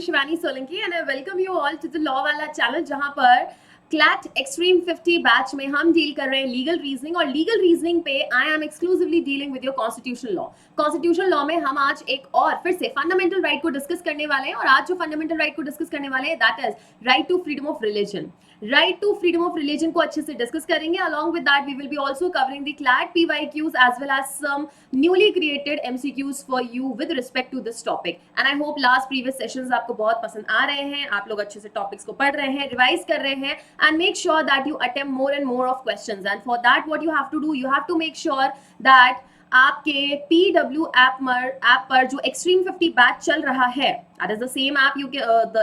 Shivani Solanki and I welcome you all to the Law वाला channel जहां पर क्लैट एक्सट्रीम 50 बैच में हम डील कर रहे हैं लीगल रीजनिंग और लीगल रीजनिंग पे I am exclusively dealing with your constitutional law. Constitutional law में हम आज एक और फिर से फंडामेंटल राइट को डिस्कस करने वाले हैं और आज जो फंडामेंटल राइट को डिस्कस करने वाले हैं that is right to freedom of religion. Right to freedom of religion को अच्छे से डिस्कस करेंगे। Along with that we will be also covering the CLAT PYQs as well as some newly created MCQs for you with respect to this topic and I hope last previous sessions आपको बहुत पसंद आ रहे हैं, आप लोग अच्छे से topics को पढ़ रहे हैं, रिवाइज कर रहे हैं and make sure that you attempt more and more of questions and for that what you have to do, you have to make sure that आपके PW ऐप पर जो एक्सट्रीम 50 बैच चल रहा है that is the same app you can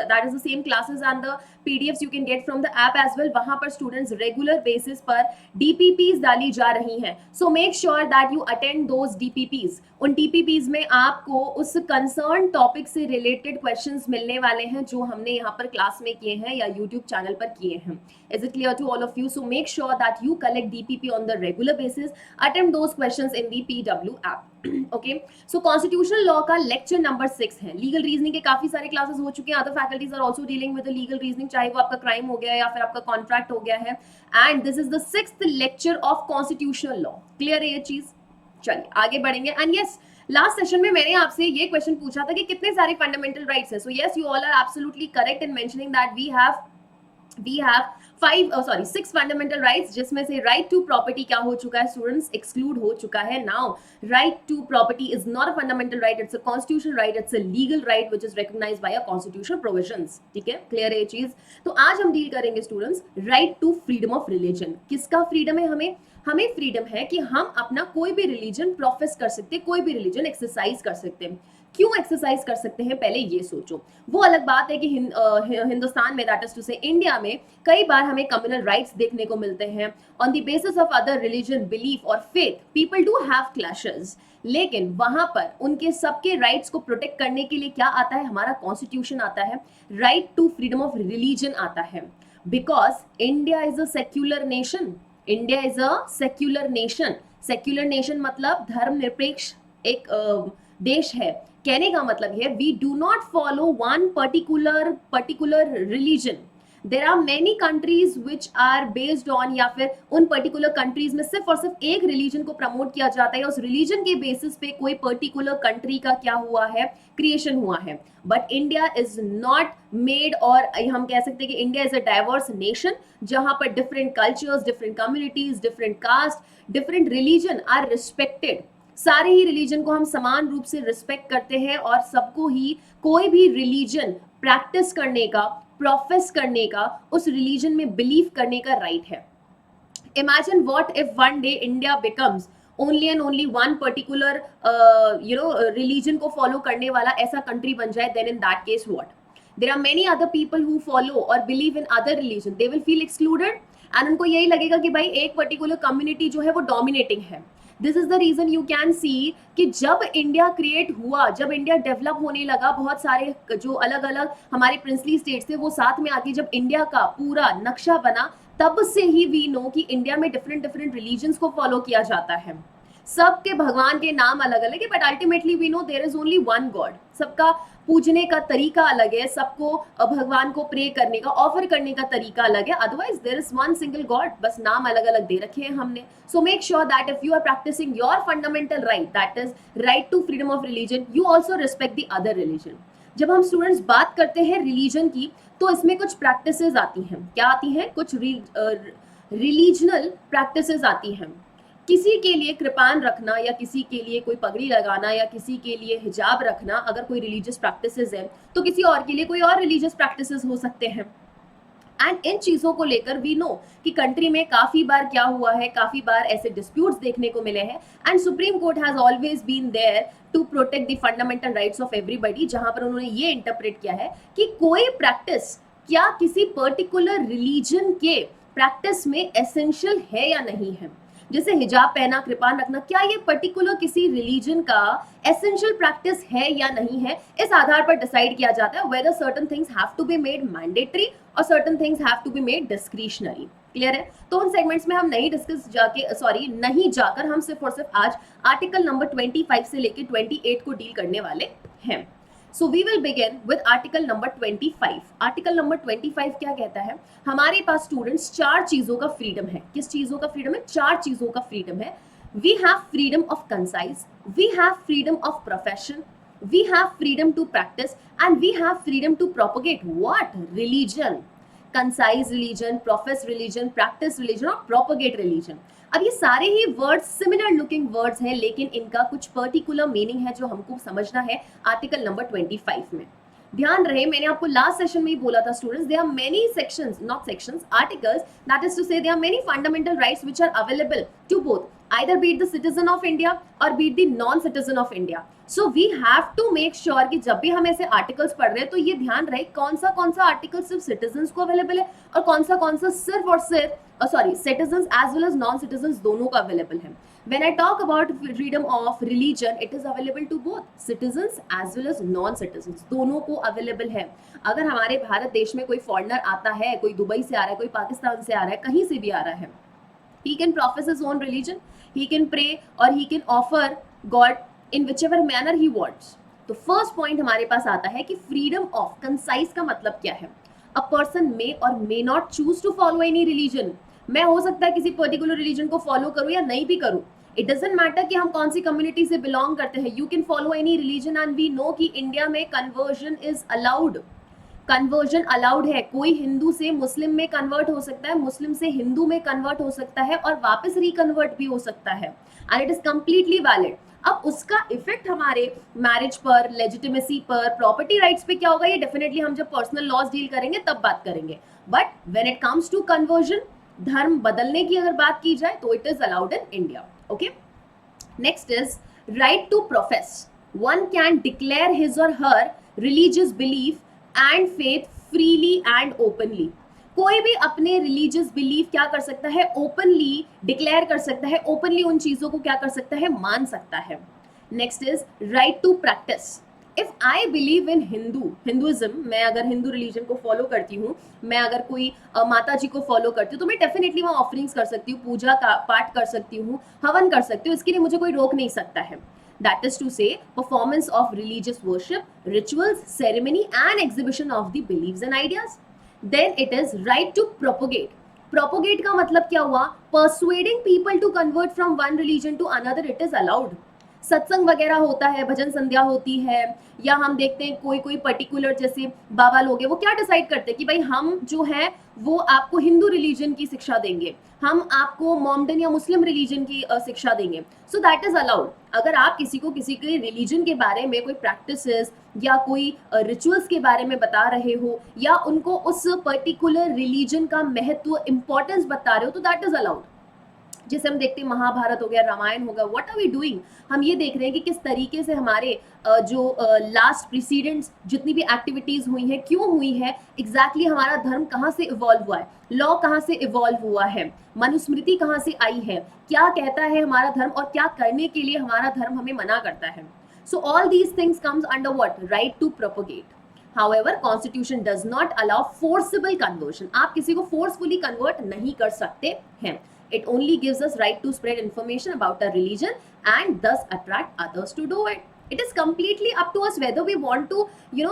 that is the same classes and the PDFs you can get from the app as well। वहां पर students regular basis पर DPPs डाली जा रही हैं, so make sure that you attend those DPPs। उन DPPs में आपको उस कंसर्न टॉपिक से रिलेटेड क्वेश्चंस मिलने वाले हैं जो हमने यहाँ पर क्लास में किए हैं या यूट्यूब चैनल पर किए हैं। Is it clear to all of you? So make sure that you collect DPP on the regular basis, attempt those questions in the PW app। Okay, so constitutional law का lecture number 6 है। Legal reasoning के काफी सारे classes हो चुके हैं, other faculties are also dealing with the legal reasoning, चाहे वो आपका क्राइम हो गया या फिर आपका कॉन्ट्रैक्ट हो गया है and this is the 6th lecture of constitutional law. Clear है ये चीज? चलिए आगे बढ़ेंगे एंड यस लास्ट सेशन में मैंने आपसे ये क्वेश्चन पूछा था कि कितने सारे फंडामेंटल राइट्स हैं। So yes you all are absolutely correct in mentioning that we have 6 fundamental rights, जिसमें से राइट टू प्रॉपर्टी क्या हो चुका है स्टूडेंट्स, एक्सक्लूड हो चुका है। Now right to property is not a fundamental right, it's a constitutional right, it's a legal right which is recognised by a constitutional provisions. ठीक है, क्लियर है ये चीज? तो आज हम डील करेंगे students right to freedom of religion. किसका फ्रीडम है? हमें फ्रीडम है कि हम अपना कोई भी रिलीजन प्रोफेस कर सकते हैं, कोई भी रिलीजन एक्सरसाइज कर सकते हैं। क्यों एक्सरसाइज कर सकते हैं पहले ये सोचो। वो अलग बात है कि हिंदुस्तान में दैट इज टू से इंडिया में कई बार हमें कम्युनल राइट्स देखने को मिलते हैं on the basis of other religion, belief और faith. People do have clashes, लेकिन वहां पर उनके सबके राइट्स को प्रोटेक्ट करने के लिए क्या आता है? हमारा कॉन्स्टिट्यूशन आता है, right to freedom of religion आता है। Because India is a secular nation, India is a secular nation. Secular nation मतलब धर्मनिरपेक्ष एक देश है। कहने का मतलब है we do not follow one particular religion. There are many countries which are based on, या फिर उन पर्टिकुलर कंट्रीज में सिर्फ और सिर्फ एक रिलीजन को प्रमोट किया जाता है, उस रिलीजन के बेसिस पे कोई पर्टिकुलर कंट्री का क्या हुआ है, क्रिएशन हुआ है। But India is not made, और हम कह सकते हैं कि India is a diverse nation जहां पर different cultures, different communities, different caste, different religion are respected. सारे ही रिलीजन को हम समान रूप से रिस्पेक्ट करते हैं और सबको ही कोई भी रिलीजन प्रैक्टिस करने का, प्रोफेस करने का, उस रिलीजन में बिलीव करने का राइट है। Imagine what if one day India becomes only and only one particular religion को फॉलो करने वाला ऐसा कंट्री बन जाए, then in that case what? There are many other people who follow और believe in other religion, they will feel excluded and उनको यही लगेगा कि भाई एक पर्टिकुलर कम्युनिटी जो है वो डोमिनेटिंग है। This is the reason you can see कि जब इंडिया क्रिएट हुआ, जब इंडिया डेवलप होने लगा, बहुत सारे जो अलग अलग हमारे प्रिंसली स्टेट्स थे वो साथ में आके जब इंडिया का पूरा नक्शा बना, तब से ही वी नो कि इंडिया में डिफरेंट रिलीजन्स को फॉलो किया जाता है। सबके भगवान के नाम अलग अलग है, but ultimately we know there is only one God. सबका पूजने का तरीका अलग है, सबको भगवान को प्रे करने का, ऑफर करने का तरीका अलग है। Otherwise there is one single God, बस नाम अलग अलग दे रखे हैं हमने। So make sure that if you are practising your fundamental right, that is right to freedom of religion, you also respect the other religion. जब हम स्टूडेंट्स बात करते हैं रिलीजन की, तो इसमें कुछ प्रैक्टिसेस आती हैं। क्या आती हैं? कुछ रिलीजनल प्रैक्टिसेस आती हैं। किसी के लिए कृपान रखना या किसी के लिए कोई पगड़ी लगाना या किसी के लिए हिजाब रखना अगर कोई रिलीजियस प्रैक्टिसेस है, तो किसी और के लिए कोई और रिलीजियस प्रैक्टिसेस हो सकते हैं। एंड इन चीजों को लेकर वी नो कि कंट्री में काफी बार क्या हुआ है, काफी बार ऐसे डिस्प्यूट्स देखने को मिले हैं and Supreme Court has always been there to protect the fundamental rights of everybody, जहां पर उन्होंने ये इंटरप्रेट किया है कि कोई प्रैक्टिस क्या किसी पर्टिकुलर रिलीजन के प्रैक्टिस में एसेंशियल है या नहीं है। जैसे हिजाब पहना, कृपान रखना, क्या ये पर्टिकुलर किसी रिलीजन का एसेंशियल प्रैक्टिस है या नहीं है, इस आधार पर डिसाइड किया जाता है whether certain things have to be made mandatory और certain things have to be made discretionary. Clear है? तो उन सेगमेंट्स में हम नहीं जाकर हम सिर्फ और सिर्फ आज आर्टिकल नंबर 25 से लेकर 28 को डील करने वाले हैं। So we will begin with article number 25। Article number 25 क्या कहता है? हमारे पास स्टूडेंट्स 4 चीजों का फ्रीडम है। किस चीजों का फ्रीडम है? 4 चीजों का फ्रीडम है। We have freedom of conscience, we have freedom of profession, we have freedom to practice, and we have freedom to propagate what? Religion. Concise religion, profess religion, practice religion और propagate religion. अब ये सारे ही words similar looking words हैं, लेकिन इनका कुछ particular meaning है जो हमको समझना है आर्टिकल नंबर 25 में। ध्यान रहे, मैंने आपको लास्ट सेशन में ही बोला था students, there are many sections, not sections, articles, that is to say there are many fundamental rights which are available to both, either be it the citizen of India or be it the non-citizen of India. So we have to make sure कि जब भी हम ऐसे articles पढ़ रहे हैं तो ये ध्यान रहे कौन सा आर्टिकल सिर्फ सिटीजन्स को अवेलेबल है और कौन सा सिर्फ और सिर्फ citizens as well as non citizens दोनों का अवेलेबल है। When I talk about freedom of religion, it is available to both citizens as well as non-citizens, दोनों को अवेलेबल है। अगर हमारे भारत देश में कोई फॉरेनर आता है, कोई दुबई से आ रहा है, कोई पाकिस्तान से आ रहा है, कहीं से भी आ रहा है, he can profess his own religion, he can pray or he can offer God in whichever manner he wants. तो फर्स्ट पॉइंट हमारे पास आता है कि फ्रीडम ऑफ कंसाइज का मतलब क्या है? अ पर्सन मे और may not choose to follow any religion. मैं हो सकता है किसी पर्टिकुलर रिलीजन को फॉलो करूं या नहीं भी करूं, इट डजंट मैटर कि हम कौन सी कम्युनिटी से बिलोंग करते हैं। You can follow any religion and we know कि इंडिया में conversion is allowed, conversion allowed है। कोई हिंदू से मुस्लिम में कन्वर्ट हो सकता है, मुस्लिम से हिंदू में कन्वर्ट हो सकता है और वापस रिकन्वर्ट भी हो सकता है, and it is completely valid. अब उसका इफेक्ट हमारे मैरिज पर, लेजिटिमेसी पर, प्रॉपर्टी राइट्स पे क्या होगा, ये डेफिनेटली हम जब पर्सनल लॉज डील करेंगे तब बात करेंगे। But when it comes to conversion, धर्म बदलने की अगर बात की जाए तो it is allowed in India. Okay, next is right to profess. One can declare his और her religious belief and faith freely and openly. कोई भी अपने रिलीजियस बिलीफ क्या कर सकता है? ओपनली डिक्लेयर कर सकता है, ओपनली उन चीजों को क्या कर सकता है? मान सकता है। Next is right to practise. If I believe in Hinduism, मैं अगर हिंदू रिलीजन को फॉलो करती हूँ, मैं अगर कोई माता जी को फॉलो करती हूँ, तो मैं डेफिनेटली वहाँ ऑफरिंग्स कर सकती हूँ, पूजा का पाठ कर सकती हूँ, हवन कर सकती हूँ, इसके लिए मुझे कोई रोक नहीं सकता है। That is to say, performance of religious worship, rituals, ceremony and exhibition of the beliefs and ideas. Then it is right to propagate. Propagate का मतलब क्या हुआ? Persuading people to convert from one religion to another, it is allowed. सत्संग वगैरह होता है, भजन संध्या होती है, या हम देखते हैं कोई पर्टिकुलर जैसे बाबा लोग हैं, वो क्या डिसाइड करते हैं कि भाई हम जो है वो आपको हिंदू रिलीजन की शिक्षा देंगे, हम आपको मोमडन या मुस्लिम रिलीजन की शिक्षा देंगे। So that is allowed. अगर आप किसी के रिलीजन के बारे में कोई प्रैक्टिसेस या कोई रिचुअल्स के बारे में बता रहे हो या उनको उस पर्टिकुलर रिलीजन का महत्व, इंपॉर्टेंस बता रहे हो, तो दैट इज अलाउड। जैसे हम देखते हैं महाभारत हो गया, रामायण हो गया, व्हाट आर वी डूइंग? हम ये देख रहे हैं कि किस तरीके से हमारे जो लास्ट प्रीसीडेंट्स जितनी भी एक्टिविटीज हुई हैं, क्यों हुई है, एग्जैक्टली हमारा धर्म कहाँ से इवॉल्व हुआ है, लॉ कहाँ से इवॉल्व हुआ है, मनुस्मृति कहाँ से आई है, क्या कहता है हमारा धर्म और क्या करने के लिए हमारा धर्म हमें मना करता है। So all these things comes under what? Right to propagate. However, Constitution does not allow forcible conversion. आप किसी को forcefully convert नहीं कर सकते हैं। It only gives us right to spread information about our religion and thus attract others to do it. It is completely up to us whether we want to,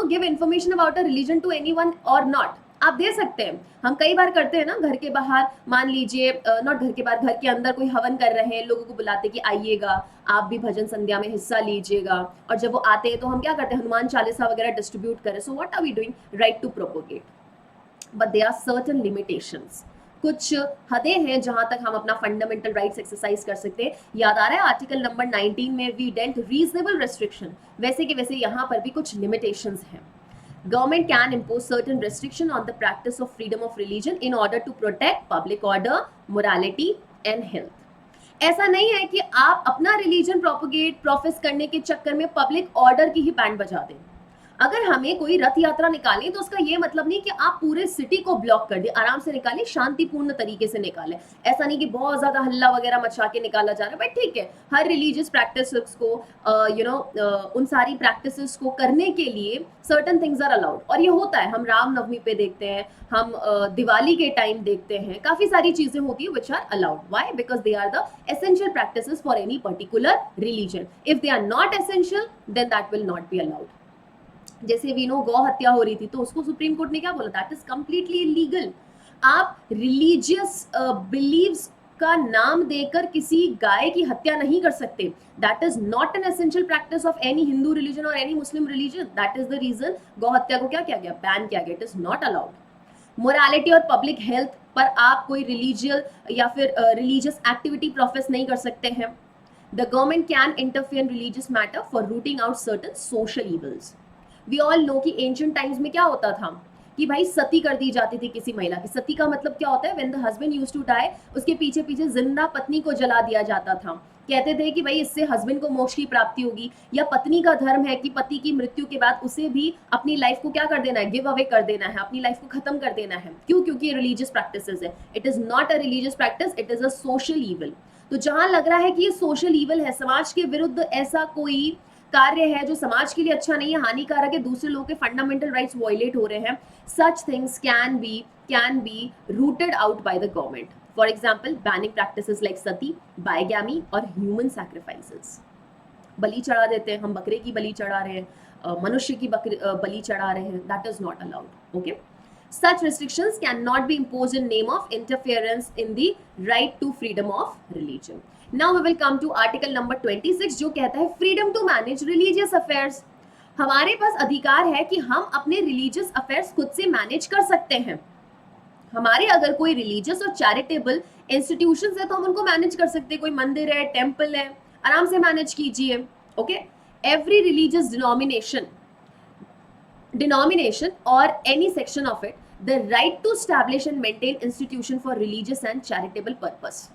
give information about a religion to anyone or not. आप दे सकते हैं। हम कई बार करते हैं ना, घर के बाहर, मान लीजिए नॉट घर के बाहर, घर के अंदर कोई हवन कर रहे हैं, लोगों को बुलाते कि आइएगा, आप भी भजन संध्या में हिस्सा लीजिएगा, और जब वो आते हैं तो हम क्या करते हैं? हनुमान चालीसा वगैरह डिस्ट्रीब्यूट करें। So what are we doing? Right to propagate, but there are certain limitations. कुछ हदें हैं जहां तक हम अपना फंडामेंटल राइट्स एक्सरसाइज कर सकते हैं। याद आ रहा है आर्टिकल नंबर 19 में वी डेल्ट रीजनेबल रेस्ट्रिक्शन, वैसे के वैसे यहाँ पर भी कुछ लिमिटेशंस हैं। Government can impose certain restriction on the practice of freedom of religion in order to protect public order, morality and health. ऐसा नहीं है कि आप अपना रिलीजन प्रोपोगेट, प्रोफेस करने के चक्कर में पब्लिक ऑर्डर की ही बैंड बजा दें। अगर हमें कोई रथ यात्रा निकालनी तो उसका ये मतलब नहीं कि आप पूरे सिटी को ब्लॉक कर दिए, आराम से निकालिए, शांतिपूर्ण तरीके से निकालें। ऐसा नहीं कि बहुत ज्यादा हल्ला वगैरह मचा के निकाला जा रहा है, बट ठीक है, हर रिलीजियस प्रैक्टिसेस को उन सारी प्रैक्टिसेस को करने के लिए सर्टन थिंग्स आर अलाउड, और ये होता है। हम रामनवमी पे देखते हैं, हम दिवाली के टाइम देखते हैं, काफी सारी चीजें होती है which are allowed. Why? Because they are the essential practices for any particular religion. If they are not essential then that will not be allowed. जैसे वी नो गौ हत्या हो रही थी तो उसको सुप्रीम कोर्ट ने क्या बोला, दैट इज कंप्लीटली इलीगल। आप रिलीजियस बिलीव्स का नाम देकर किसी गाय की हत्या नहीं कर सकते। That is not an essential practice of any Hindu religion और any Muslim religion. That is the reason गौ हत्या को क्या किया गया, बैन किया गया। It is not allowed. Morality और पब्लिक हेल्थ पर आप कोई रिलीजियल या फिर रिलीजियस एक्टिविटी प्रोफेस नहीं कर सकते हैं। The government can interfere in religious matter for rooting out certain social evils. We all know कि एंशिएंट टाइम्स में क्या होता था कि भाई सती कर दी जाती थी किसी महिला की। सती का मतलब क्या होता है, when the husband used to die, उसके पीछे पीछे जिंदा पत्नी को जला दिया जाता था। कहते थे कि भाई इससे हस्बैंड को मोक्ष की प्राप्ति होगी, या पत्नी का धर्म है कि पति की मृत्यु के बाद उसे भी अपनी लाइफ को क्या कर देना है, गिव अवे कर देना है, अपनी लाइफ को खत्म कर देना है। क्यों? क्योंकि ये रिलीजियस प्रैक्टिसेस है। It is not a religious practice, it is a social evil. तो जहां लग रहा है कि ये सोशल ईवल है, समाज के विरुद्ध ऐसा कोई कार्य है जो समाज के लिए अच्छा नहीं है, हानिकारक है, दूसरे लोगों के फंडामेंटल राइट्स वायलेट हो रहे हैं, such things can be rooted out by the government. For example, banning practices like sati, bigamy और human sacrifices. बलि चढ़ा देते हैं हम, बकरे की बलि चढ़ा रहे हैं, मनुष्य की बलि चढ़ा रहे हैं, that is not allowed. Okay? Such restrictions cannot be imposed in name of interference in the right to freedom of religion. Now we will come to article number 26 जो कहता है freedom to manage religious affairs. हमारे पास अधिकार है कि हम अपने religious affairs खुद से मैनेज कर सकते हैं। हमारे अगर कोई रिलीजियस और चैरिटेबल इंस्टीट्यूशंस है तो हम उनको मैनेज कर सकते हैं। कोई मंदिर है, टेम्पल है, आराम से मैनेज कीजिए। ओके, एवरी रिलीजियस डिनोमिनेशन और any section of it the right to establish and maintain institution for religious and charitable purpose.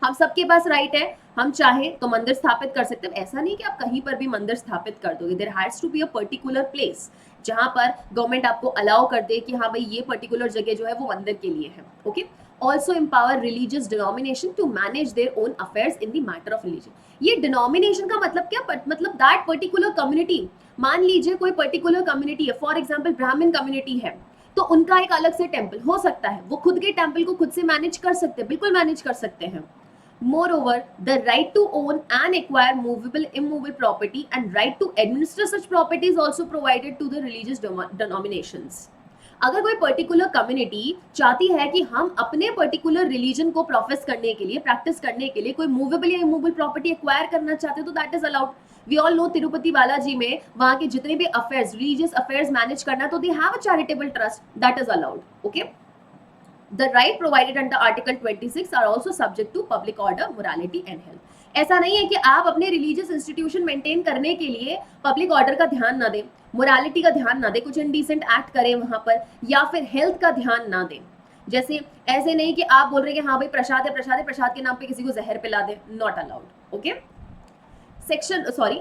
हम सबके पास राइट है, हम चाहे तो मंदिर स्थापित कर सकते हैं। ऐसा नहीं कि आप कहीं पर भी मंदिर स्थापित कर दोगे। There has to be a particular place जहां पर गवर्नमेंट आपको अलाउ कर दे कि हाँ भाई ये पर्टिकुलर जगह जो है वो मंदिर के लिए है। Okay, also empower religious denomination to manage their own affairs in the matter of religion. ये डिनोमिनेशन का मतलब क्या, मतलब दैट पर्टिकुलर कम्युनिटी, मान लीजिए कोई पर्टिकुलर कम्युनिटी है, फॉर एग्जाम्पल ब्राह्मण कम्युनिटी है, तो उनका एक अलग से टेम्पल हो सकता है, वो खुद के टेम्पल को खुद से मैनेज कर सकते हैं, बिल्कुल मैनेज कर सकते हैं। Moreover, the right to own and acquire movable, immovable property and right to administer such property is also provided to the religious denominations. अगर कोई पर्टिकुलर कम्युनिटी चाहती है कि हम अपने पर्टिकुलर रिलीजन को प्रोफेस करने के लिए, प्रैक्टिस करने के लिए कोई मूवेबल या इमूवेबल प्रॉपर्टी एक्वायर करना चाहते हैं तो that is allowed. We all know Tirupati Balaji में वहां के जितने भी अफेयर्स, रिलीजियस अफेयर्स मैनेज करना, तो they have a charitable trust, that is allowed. Okay, The right provided under Article 26 are also subject to public order, morality and health. ऐसा नहीं है कि आप अपने रिलीजियस इंस्टीट्यूशन मेंटेन करने के लिए पब्लिक ऑर्डर का ध्यान ना दें, मोरालिटी का ध्यान ना दें, कुछ इनडिसेंट एक्ट करें वहां पर, या फिर हेल्थ का ध्यान ना दें। जैसे ऐसे नहीं कि आप बोल रहे हैं कि हाँ भाई प्रसाद है, प्रसाद है, प्रसाद के नाम पे किसी को जहर पिला दें, not allowed. Okay,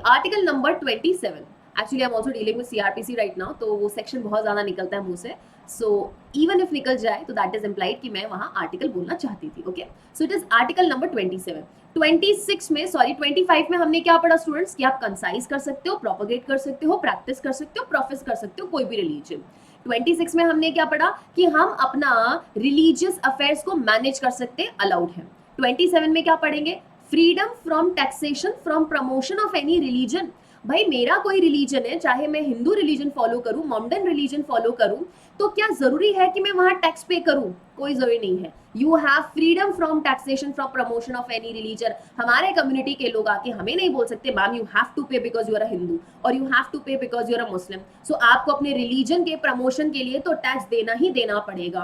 article number 27। Actually I am also dealing with CRPC right now, तो वो सेक्शन बहुत ज्यादा निकलता है मुंह से, सो इवन इफ निकल जाए तो दैट इज इम्प्लाइड कि मैं वहां आर्टिकल बोलना चाहती थी। Okay, so it is article number 27। 26 में, सॉरी 25 में हमने क्या पढ़ा स्टूडेंट्स, कि आप कंसाइज कर सकते हो, प्रोपोगेट कर सकते हो, प्रैक्टिस कर सकते हो, प्रोफेस कर सकते हो कोई भी रिलीजन। 26 में हमने क्या पढ़ा कि हम अपना रिलीजियस अफेयर्स को मैनेज कर सकते, अलाउड है। 27 में क्या पढ़ेंगे, freedom from taxation from promotion of any religion. भाई मेरा कोई रिलीजन है, चाहे मैं हिंदू रिलीजन फॉलो करूं, मोमडन रिलीजन फॉलो करूं, तो क्या जरूरी है कि मैं वहां टैक्स पे करूं? कोई जरूरी नहीं है। You have freedom from taxation from promotion of any religion. हमारे कम्युनिटी के लोग आके हमें नहीं बोल सकते ma'am you have to pay because you are a Hindu और you have to pay because you are a Muslim. So आपको अपने रिलीजन के प्रमोशन के लिए तो टैक्स देना ही देना पड़ेगा।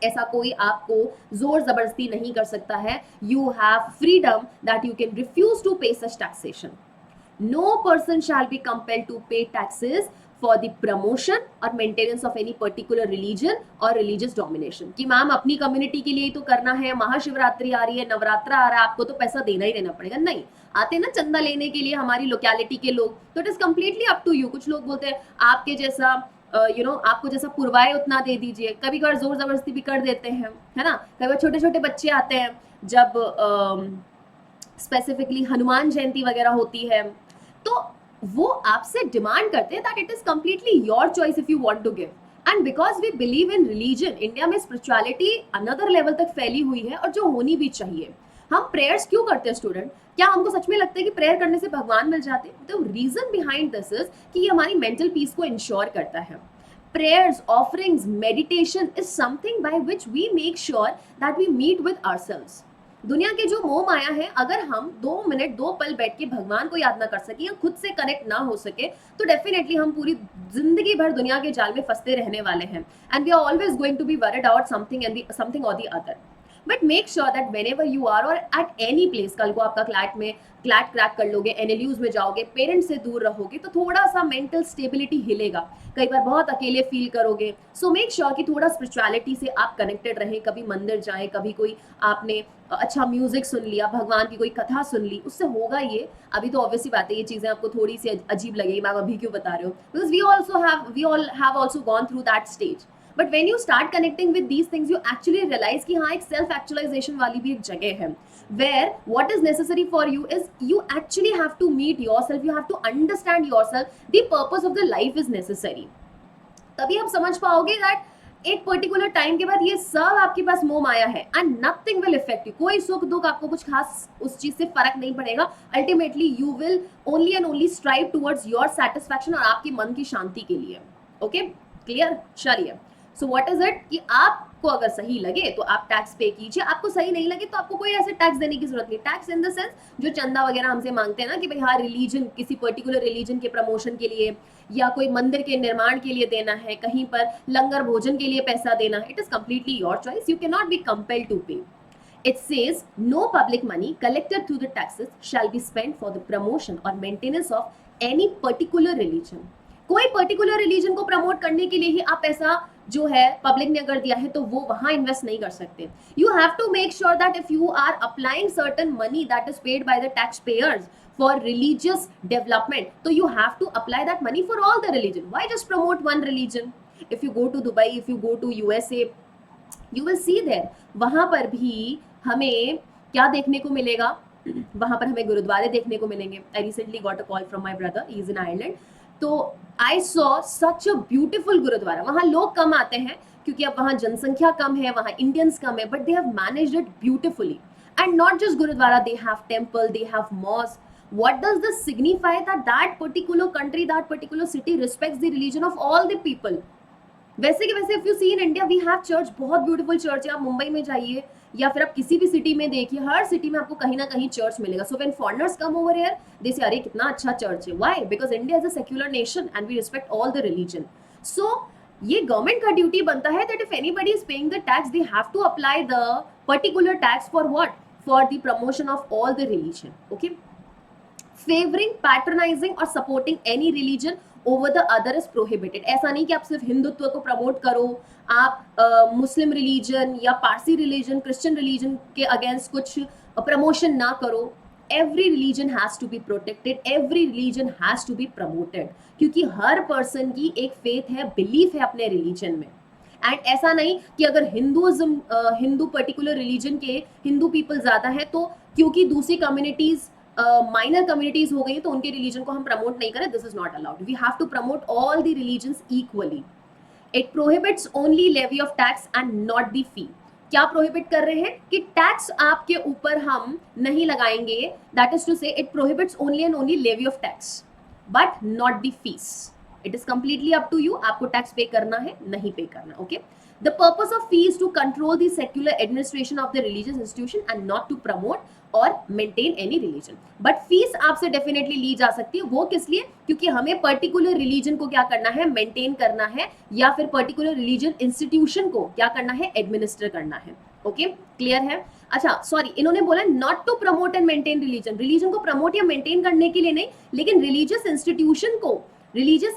ऐसा कोई आपको जोर जबरदस्ती नहीं कर सकता है। You have freedom that you can refuse to pay such taxation. No person shall be compelled to pay taxes for the promotion or maintenance of any particular religion or religious domination। कि ma'am अपनी community के लिए तो करना है, महाशिवरात्रि आ रही है, नवरात्रा आ रहा है, आपको तो पैसा देना ही देना पड़ेगा। नहीं, आते ना चंदा लेने के लिए हमारी लोकेलिटी के लोग, तो it is completely up to you. कुछ लोग बोलते हैं आपके जैसा आपको जैसा पुरवाए उतना दे दीजिए, कभी कभार जोर जबरदस्ती भी कर देते हैं, है ना। कभी बार छोटे छोटे बच्चे आते हैं, जब स्पेसिफिकली हनुमान जयंती वगैरह होती है, तो वो आपसे डिमांड करते हैं that it is completely your choice if you want to give. And because we believe in religion, India में स्पिरिचुअलिटी अनदर लेवल तक फैली हुई है और जो होनी भी चाहिए। हम प्रेयर्स क्यों करते हैं स्टूडेंट? क्या हमको सच में लगता है कि प्रेयर करने से भगवान मिल जाते हैं? तो रीजन बिहाइंड दिस इज कि ये हमारी मेंटल पीस को इंश्योर करता है. Prayers, offerings, meditation is something by which we make sure that we meet with ourselves. दुनिया के जो मोह माया है, अगर हम 2 मिनट 2 पल बैठ के भगवान को याद ना कर सके या खुद से कनेक्ट ना हो सके, तो डेफिनेटली हम पूरी जिंदगी भर दुनिया के जाल में फंसते रहने वाले हैं. And we are always going to be worried about something और the other. But make sure that whenever you are और एट एनी प्लेस, कल को आपका क्लैट क्रैक कर लोगे, एनएलयूज में जाओगे, पेरेंट्स से दूर रहोगे, तो थोड़ा सा मेंटल स्टेबिलिटी हिलेगा, कई बार बहुत अकेले फील करोगे. सो मेक श्योर कि थोड़ा स्पिरिचुअलिटी से आप कनेक्टेड रहें. कभी मंदिर जाएं, कभी कोई आपने अच्छा म्यूजिक सुन लिया, भगवान की कोई कथा सुन ली, उससे होगा ये. अभी तो ऑब्वियसली बात है, ये चीजें आपको थोड़ी सी अजीब लगेगी, मैम अभी क्यों बता रहे हो, because we all have also gone through that stage. But when you start connecting with these things, you actually realise कि हाँ, एक सेल्फ एक्चुअलाइजेशन वाली भी एक जगह है, where what is necessary for you is you actually have to meet yourself, you have to understand yourself, the purpose of the life is necessary. तभी आप समझ पाओगे दैट एक पर्टिकुलर टाइम के बाद ये सब आपके पास मोह माया है and nothing will effect you. कोई सुख दुख आपको कुछ खास उस चीज से फर्क नहीं पड़ेगा. Ultimately you will only and only strive towards your satisfaction और आपके मन की शांति के लिए. Okay, clear? चलिए, सो व्हाट इज इट कि आपको अगर सही लगे तो आप टैक्स पे कीजिए, आपको सही नहीं लगे तो आपको कोई ऐसे टैक्स देने की जरूरत नहीं. टैक्स इन द सेंस जो चंदा वगैरह हमसे मांगते हैं ना कि भाई हाँ, रिलीजन, किसी पर्टिकुलर रिलीजन के प्रमोशन के लिए या कोई मंदिर के निर्माण के लिए देना है, कहीं पर लंगर भोजन के लिए पैसा देना है, it is completely your choice. You can not be compelled to pay. It says no public money collected through the taxes shall be spent for the promotion or maintenance of any particular religion. कोई particular religion को promote करने के लिए ही आप पैसा जो है public ने अगर दिया है तो वो वहां इन्वेस्ट नहीं कर सकते. You have to make sure that if you are applying certain money that is paid by the tax payers for religious development, तो you have to apply that money for all the religion. Why just promote one religion? If you go to Dubai, if you go to USA, you will see there, वहां पर भी हमें क्या देखने को मिलेगा? वहां पर हमें गुरुद्वारे देखने को मिलेंगे. I recently got a call from my brother, he is in Ireland. तो I saw such a beautiful gurdwara. वहां लोग कम आते हैं क्योंकि अब वहां जनसंख्या कम है, वहां इंडियंस कम है, but they have managed it beautifully. And not just gurudwara, they have temple, they have mosque. What does this signify? That particular country, that particular city respects the religion of all the people. वैसे के वैसे if you see in India we have church, बहुत beautiful church है. आप मुंबई में जाइए या फिर आप किसी भी सिटी में देखिए, हर सिटी में आपको कहीं ना कहीं चर्च मिलेगा. So when foreigners come over here they say अरे कितना अच्छा चर्च है. Why? Because India is a secular nation and we respect all the religion. So ये गवर्नमेंट का ड्यूटी बनता है that if anybody is paying the tax they have to apply the particular tax for what? For the promotion of all the religion. Okay, favouring, patronising और supporting any religion over the other is prohibited. ऐसा नहीं कि आप सिर्फ हिंदुत्व को promote करो, आप Muslim religion या पारसी रिलीजन, क्रिश्चियन रिलीजन के अगेंस्ट कुछ प्रमोशन ना करो. Every religion has to be protected, every religion has to be promoted, क्योंकि हर पर्सन की एक फेथ है, बिलीफ है अपने रिलीजन में. एंड ऐसा नहीं कि अगर हिंदू पर्टिकुलर रिलीजन के हिंदू पीपल ज्यादा है तो क्योंकि दूसरी कम्युनिटीज माइनर कम्युनिटीज हो गई तो उनके रिलीजन को हम प्रमोट नहीं करें. This is not allowed. We have to promote all the religions equally. It prohibits only levy of tax and not the fee. क्या प्रोहिबिट कर रहे हैं? कि टैक्स आपके ऊपर हम नहीं लगाएंगे. That is to say it prohibits only and only levy of tax but not the fees. It is completely up to you, आपको टैक्स पे करना है नहीं पे करना. Okay, the purpose of fee is to control the secular administration of the religious institution and not to promote और maintain any religion. But fees आपसे definitely ली जा सकती है. वो किस लिए? क्योंकि हमें पर्टिकुलर रिलीजन को क्या करना है? मेंटेन करना है, या फिर पर्टिकुलर रिलीजन इंस्टीट्यूशन को क्या करना है? एडमिनिस्टर करना है. ओके, क्लियर है? अच्छा, सॉरी, इन्होंने बोला not to promote and maintain religion. Religion को प्रमोट या मेंटेन करने के लिए नहीं, लेकिन रिलीजियस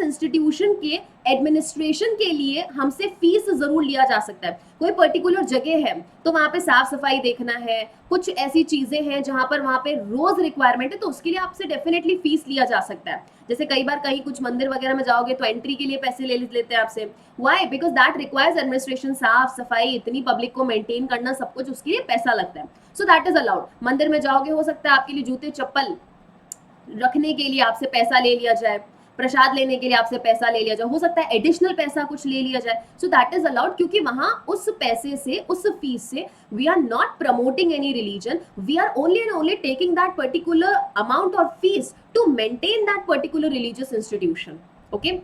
इंस्टीट्यूशन के एडमिनिस्ट्रेशन के लिए हमसे फीस जरूर लिया जा सकता है. कोई पर्टिकुलर जगह है तो वहां पे साफ सफाई देखना है, कुछ ऐसी चीजें हैं जहां पर वहां पे रोज रिक्वायरमेंट है, तो उसके लिए आपसे डेफिनेटली फीस लिया जा सकता है. जैसे कई बार कहीं कुछ मंदिर वगैरह में जाओगे तो एंट्री के लिए पैसे ले लेते हैं आपसे. Why? Because that requires administration, साफ सफाई, इतनी पब्लिक को मेंटेन करना, सब कुछ उसके लिए पैसा लगता है. So that is allowed. मंदिर में जाओगे, हो सकता है आपके लिए जूते चप्पल रखने के लिए आपसे पैसा ले लिया जाए. प्रसाद लेने के लिए आपसे पैसा ले लिया जाए, हो सकता है एडिशनल पैसा कुछ ले लिया जाए, सो दैट इज अलाउड, क्योंकि वहां उस पैसे से, उस फीस से we are not promoting any religion, we are only and only taking that particular amount और fees to maintain that particular religious institution. Okay,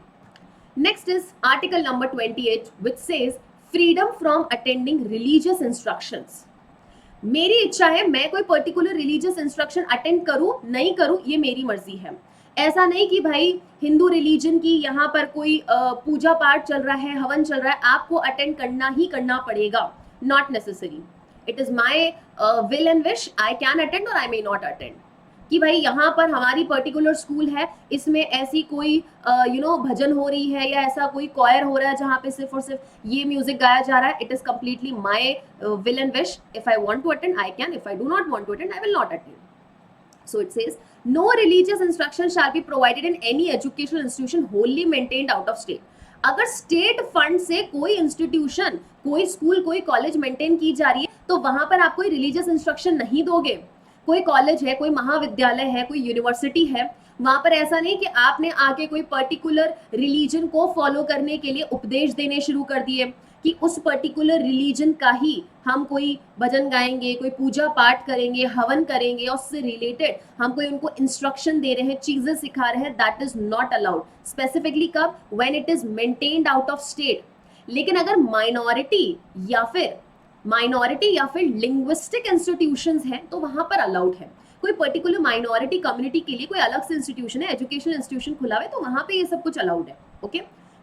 next is article number 28 which says freedom from attending religious instructions. मेरी इच्छा है मैं कोई particular religious instruction attend करूं नहीं करूं, ये मेरी मर्जी है. ऐसा नहीं कि भाई हिंदू रिलीजन की यहाँ पर कोई पूजा पाठ चल रहा है, हवन चल रहा है, आपको अटेंड करना ही करना पड़ेगा. Not necessary. It is my will and wish. I can attend और आई मे नॉट अटेंड. कि भाई यहाँ पर हमारी पर्टिकुलर स्कूल है, इसमें ऐसी कोई भजन हो रही है या ऐसा कोई कॉयर हो रहा है जहाँ पे सिर्फ और सिर्फ ये म्यूजिक गाया जा रहा है, it is completely my will and wish. If I want to attend I can, if I do not want to attend I will not attend. So it says no religious instruction shall be provided in any educational institution wholly maintained out of state. अगर state fund से कोई institution, कोई school, कोई college maintain की जा रही है तो वहां पर आप कोई रिलीजियस इंस्ट्रक्शन नहीं दोगे. कोई कॉलेज है, कोई महाविद्यालय है, कोई यूनिवर्सिटी है, वहां पर ऐसा नहीं कि आपने आके कोई पर्टिकुलर रिलीजन को फॉलो करने के लिए उपदेश देने शुरू कर दिए कि उस पर्टिकुलर रिलीजन का ही हम कोई भजन गाएंगे, कोई पूजा पाठ करेंगे, हवन करेंगे और उससे रिलेटेड हम कोई उनको इंस्ट्रक्शन दे रहे हैं, चीजें सिखा रहे हैं. That is not allowed. Specifically कब? When it is maintained out of state. लेकिन अगर माइनॉरिटी या फिर लिंग्विस्टिक इंस्टीट्यूशंस हैं तो वहां पर अलाउड है. कोई पर्टिकुलर माइनॉरिटी कम्युनिटी के लिए कोई अलग से इंस्टीट्यूशन है, एजुकेशनल इंस्टीट्यूशन खुला हुआ है, तो वहां पे ये सब कुछ अलाउड है. Okay.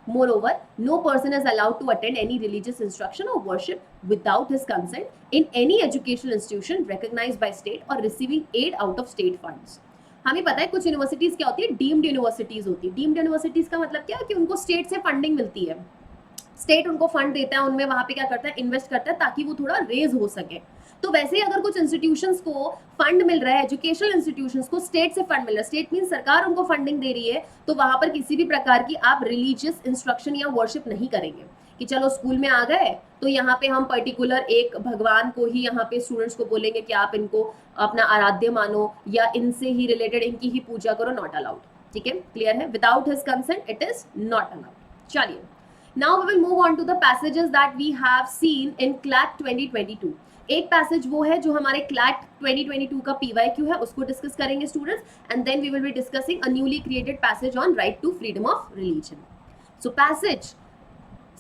Moreover, no person is allowed to attend any religious instruction or worship without his consent in any educational institution recognized by state or receiving aid out of state funds. हमें पता है कुछ universities क्या होती है, deemed universities होती है. Deemed universities का मतलब क्या है कि उनको स्टेट से फंडिंग मिलती है, स्टेट उनको फंड देता है, उनमें वहां पे क्या करता है, इन्वेस्ट करता है ताकि वो थोड़ा रेज हो सके. तो वैसे ही अगर कुछ इंस्टीट्यूशंस को फंड मिल रहा है, एजुकेशनल इंस्टीट्यूशंस को स्टेट से फंड मिल रहा है, स्टेट मीन सरकार उनको फंडिंग दे रही है, तो वहां पर किसी भी प्रकार की आप रिलीजियस इंस्ट्रक्शन या वर्शिप नहीं करेंगे कि चलो स्कूल में आ गए तो यहाँ पे हम पर्टिकुलर एक भगवान को ही यहाँ पे स्टूडेंट्स को बोलेंगे कि आप इनको अपना आराध्य मानो या इनसे ही रिलेटेड इनकी ही पूजा करो. Not allowed. ठीक है, क्लियर है? Without his consent it is not allowed. चलिए, now we will move on to the passages that we have seen in CLAT 2022. एक पैसेज वो है जो हमारे CLAT 2022 का PYQ है, उसको डिस्कस करेंगे students, and then we will be discussing a newly created passage on right to freedom of religion. So passage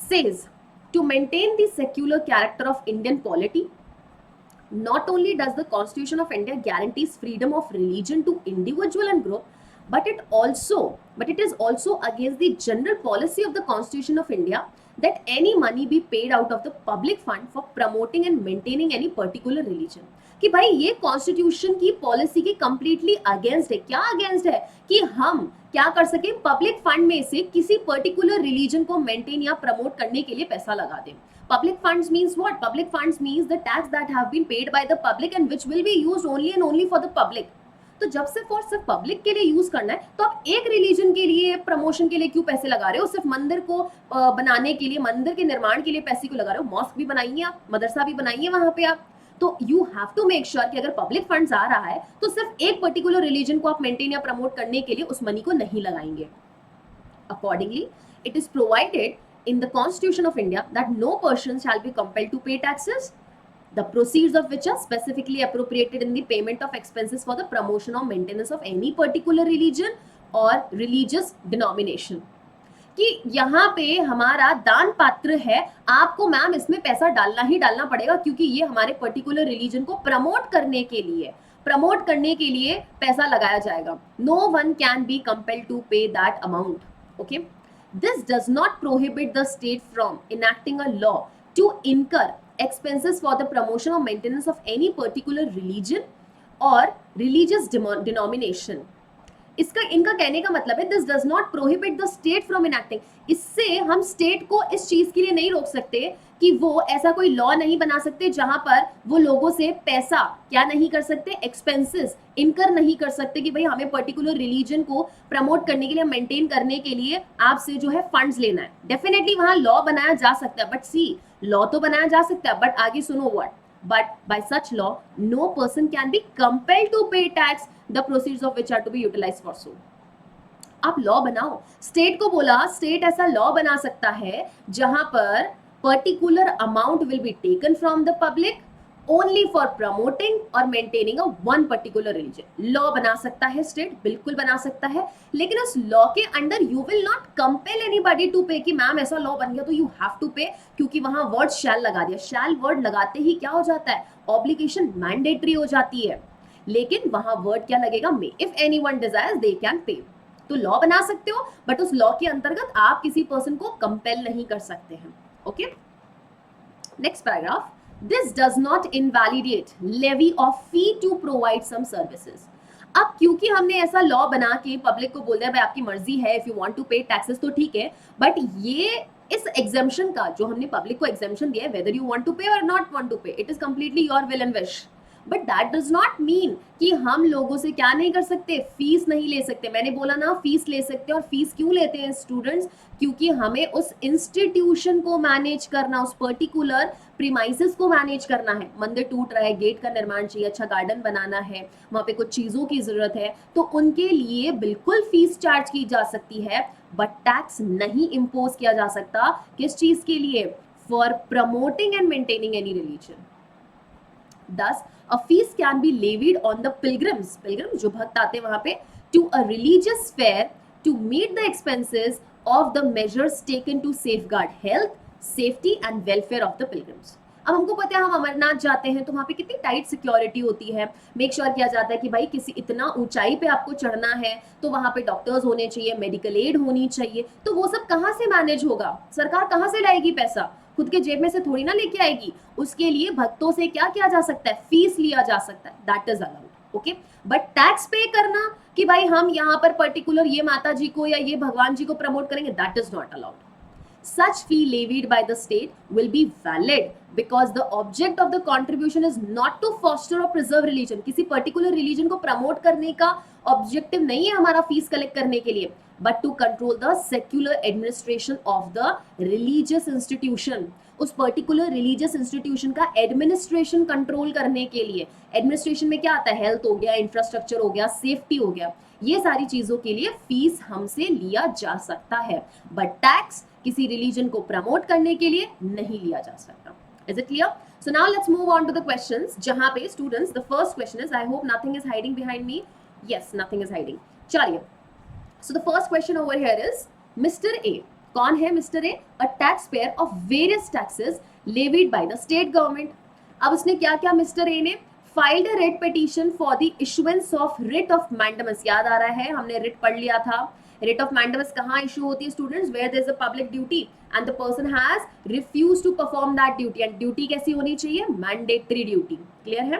says to maintain the secular character of Indian polity, not only does the Constitution of India guarantees freedom of religion to individual and group, but it is also against the general policy of the Constitution of India that any money be paid out of the public fund for promoting and maintaining any particular religion. कि भाई ये constitution की policy की completely against है. क्या against है? कि हम क्या कर सके, पब्लिक फंड में से किसी पर्टिकुलर रिलीजन को मेंटेन या प्रमोट करने के लिए पैसा लगा दें. Public funds means what? Public funds means the tax that have been paid by the public and which will be used only and only for the public. तो जब सिर्फ और सिर्फ पब्लिक के लिए यूज करना है तो आप एक रिलीजन के लिए प्रमोशन के लिए क्यों पैसे लगा रहे हो? सिर्फ मंदिर को बनाने के लिए, मंदिर के निर्माण के लिए पैसे क्यों लगा रहे हो? मॉस्क भी बनाइए आप, मदरसा भी बनाइए वहां पे आप. तो you have to make sure कि अगर पब्लिक फंड्स आ रहा है तो सिर्फ एक पर्टिकुलर रिलीजन को आप मेंटेन या प्रमोट करने के लिए उस मनी को नहीं लगाएंगे. Accordingly it is provided in the Constitution of India that no person shall be compelled to pay taxes, the proceeds of which are specifically appropriated in the payment of expenses for the promotion or maintenance of any particular religion or religious denomination. कि यहाँ पे हमारा दान पात्र है, आपको ma'am इसमें पैसा डालना ही डालना पड़ेगा क्योंकि ये हमारे पर्टिकुलर रिलीजन को प्रमोट करने के लिए पैसा लगाया जाएगा. No one can be compelled to pay that amount. Okay. This does not prohibit the state from enacting a law to incur expenses for the promotion or maintenance of any particular religion or religious denomination. इनका कहने का मतलब है this does not prohibit the state from enacting. इससे हम state को इस चीज के लिए नहीं रोक सकते कि वो ऐसा कोई लॉ नहीं बना सकते जहां पर वो लोगों से पैसा क्या नहीं कर सकते, एक्सपेंसेस इनकर नहीं कर सकते कि भाई हमें पर्टिकुलर रिलीजन को प्रमोट करने के लिए, मेंटेन करने के लिए आपसे जो है फंड्स लेना है. डेफिनेटली वहां लॉ बनाया जा सकता है, बट सी लॉ तो बनाया जा सकता है, बट आगे सुनो what. But by such law, no person can be compelled to pay tax, the proceeds of which are to be utilized for so. आप लॉ बनाओ। स्टेट को बोला, स्टेट ऐसा लॉ बना सकता है जहां पर particular amount will be taken from the public only for promoting और maintaining a one particular religion. Law बना सकता है स्टेट, बिल्कुल बना सकता है, लेकिन उस लॉ के under you will not compel anybody to pay कि मैम ऐसा लॉ बन गया तो यू हैव टू पे, क्योंकि वहां वर्ड शैल लगा दिया। शैल वर्ड लगाते ही क्या हो जाता है, ऑब्लिगेशन मैंडेटरी हो जाती है, लेकिन वहां वर्ड क्या लगेगा, may. If anyone desires they can pay. तो लॉ बना सकते हो, बट उस लॉ के अंतर्गत आप किसी पर्सन को कंपेल नहीं कर सकते हैं। Okay, next paragraph, this does not invalidate levy of fee to provide some services. अब क्योंकि हमने ऐसा लॉ बना के पब्लिक को बोल दिया भाई आपकी मर्जी है, इफ यू वांट टू पे टैक्सेस तो ठीक है, बट ये इस एग्जाम्शन का जो हमने पब्लिक को एग्जाम्शन दिया है, वेदर यू वांट टू पे और नॉट वांट टू पे, it is completely your will and wish, but that does not mean कि हम लोगों से क्या नहीं कर सकते, फीस नहीं ले सकते। मैंने बोला ना फीस ले सकते हैं, और फीस क्यों लेते हैं स्टूडेंट्स, क्योंकि हमें उस इंस्टीट्यूशन को मैनेज करना, उस पर्टिकुलर प्रीमाइसेस को मैनेज करना है। मंदिर टूट रहा है, गेट का निर्माण चाहिए, अच्छा गार्डन बनाना है, वहां पे कुछ चीजों की जरूरत है, तो उनके लिए बिल्कुल फीस चार्ज की जा सकती है, बट टैक्स नहीं इम्पोज किया जा सकता। किस चीज के लिए, for promoting and maintaining any religion. Thus, a fees can be levied on the pilgrims, pilgrims जो भक्त आते हैं वहां पे, to a religious fair to meet the expenses of the measures taken to safeguard health, safety and welfare of the pilgrims. अब हमको पता है हम अमरनाथ जाते हैं तो वहां पे कितनी टाइट सिक्योरिटी होती है, मेक श्योर किया जाता है कि भाई किसी इतना ऊंचाई पे आपको चढ़ना है तो वहां पे डॉक्टर्स होने चाहिए, मेडिकल एड होनी चाहिए, तो वो सब कहाँ से मैनेज होगा, सरकार कहाँ से लाएगी पैसा, खुद के जेब में से थोड़ी ना लेके आएगी। उसके लिए भक्तों से क्या किया जा सकता है, फीस लिया जा सकता है, that is allowed. Okay, but tax pay करना कि भाई हम यहाँ पर पर्टिकुलर ये माता जी को या ये भगवान जी को प्रमोट करेंगे, that is not allowed. Such fee levied by the state will be valid because the object of the contribution is not to foster or preserve religion. किसी particular religion को promote करने का objective नहीं है हमारा fees collect करने के लिए, but to control the secular administration of the religious institution. उस पर्टिकुलर रिलीजियस इंस्टीट्यूशन का एडमिनिस्ट्रेशन कंट्रोल करने के लिए, एडमिनिस्ट्रेशन में क्या आता है, हेल्थ हो गया, इंफ्रास्ट्रक्चर हो गया, सेफ्टी हो गया, ये सारी चीजों के लिए फीस हमसे लिया जा सकता है, बट टैक्स किसी रिलीजन को प्रमोट करने के लिए नहीं लिया जा सकता। Is it clear? So now let's move on to the questions, जहां पे students the first question is, I hope nothing is hiding behind me, yes nothing is hiding. चलिए, so the first question over here is, mister A, कौन है mister A, a tax payer of various taxes levied by the state government. अब उसने क्या क्या, mister A ने filed a writ petition for the issuance of writ of mandamus. याद आ रहा है, हमने रिट पढ़ लिया था। रिट ऑफ मैंडेमस कहाँ इशू होती है students, where there is a public duty and the person has refused to perform that duty, and duty कैसी होनी चाहिए, मैंडेटरी ड्यूटी। क्लियर है?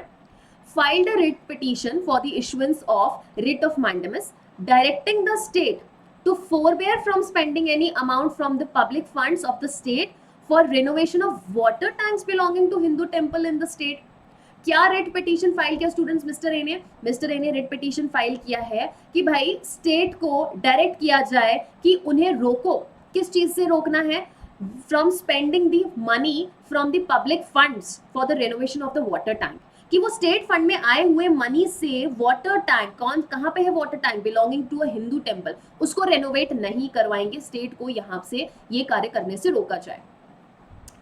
Filed a writ petition for the issuance of writ of mandamus directing the state to forbear from spending any amount from the public funds of the state for renovation of water tanks belonging to Hindu temple in the state. क्या rate petition file किया students mister A ने? Mister A ने rate petition file किया है कि भाई state को direct किया जाए कि उन्हें रोको, किस चीज से रोकना है, from spending the money from the public funds for the renovation of the water tank, कि वो स्टेट फंड में आए हुए मनी से वाटर टैंक, कौन कहाँ पे है water tank, belonging to a Hindu temple, उसको रेनोवेट नहीं करवाएंगे, स्टेट को यहाँ से ये कार्य करने से रोका जाए।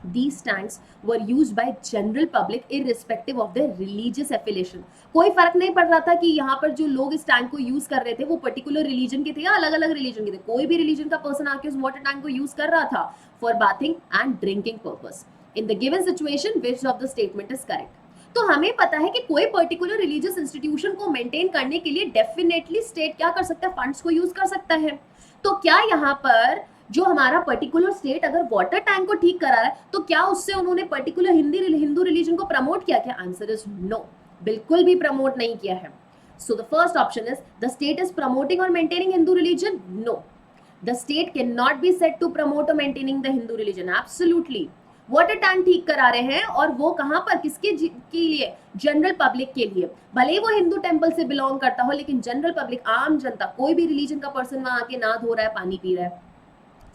These tanks were used by general public irrespective of their religious affiliation. कोई फर्क नहीं पड़ रहा था कि यहाँ पर जो लोग इस टैंक को यूज कर रहे थे वो पर्टिकुलर रिलीजन के थे या अलग अलग रिलीजन के थे, कोई भी रिलीजन का पर्सन आके उस वाटर टैंक को यूज कर रहा था for bathing and drinking purpose. In the given situation which of the statement is correct? तो हमें पता है कि कोई पर्टिकुलर रिलीजियस इंस्टीट्यूशन को मेंटेन करने के लिए डेफिनेटली स्टेट क्या कर सकता है, फंड्स को यूज कर सकता है। तो क्या यहाँ पर जो हमारा पर्टिकुलर स्टेट अगर वाटर टैंक को ठीक करा रहा है तो क्या उससे उन्होंने पर्टिकुलर हिंदू रिलीजन को प्रमोट किया? क्या आंसर इज नो, बिल्कुल भी प्रमोट नहीं किया है। So the first option is, the state is promoting और maintaining Hindu religion? No, the state can not be said to promote और maintaining the Hindu religion. Absolutely water tank ठीक करा रहे हैं, और वो कहां पर, किसके के लिए, जनरल पब्लिक के लिए। भले ही वो हिंदू टेंपल से बिलोंग करता हो, लेकिन जनरल पब्लिक, आम जनता, कोई भी रिलीजन का पर्सन वहां आके ना धो रहा है, पानी पी रहा है।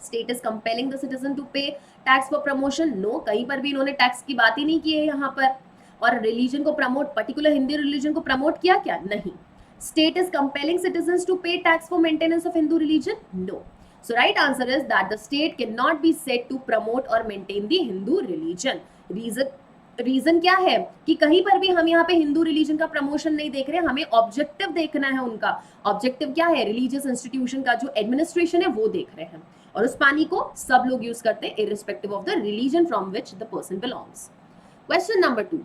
State is compelling the citizen to pay tax for promotion? No, कहीं पर भी इन्होंने टैक्स की बात ही नहीं की है यहाँ पर। और रिलीजन को प्रमोट, पर्टिकुलर हिंदू रिलीजन को प्रमोट किया क्या? नहीं। State is compelling citizens to pay tax for maintenance of Hindu religion? No. So right answer is that the state cannot be said to promote or maintain the Hindu religion. Reason क्या है कि कहीं पर भी हम यहाँ पे Hindu religion का प्रमोशन नहीं देख रहे, हमें ऑब्जेक्टिव देखना है उनका. ऑब्जेक्टिव क्या है? रिलीजियस इंस्टीट्यूशन का जो एडमिनिस्ट्रेशन है वो देख रहे हैं, और उस पानी को सब लोग यूज करते हैं irrespective of the religion from which the person belongs. Question number 2.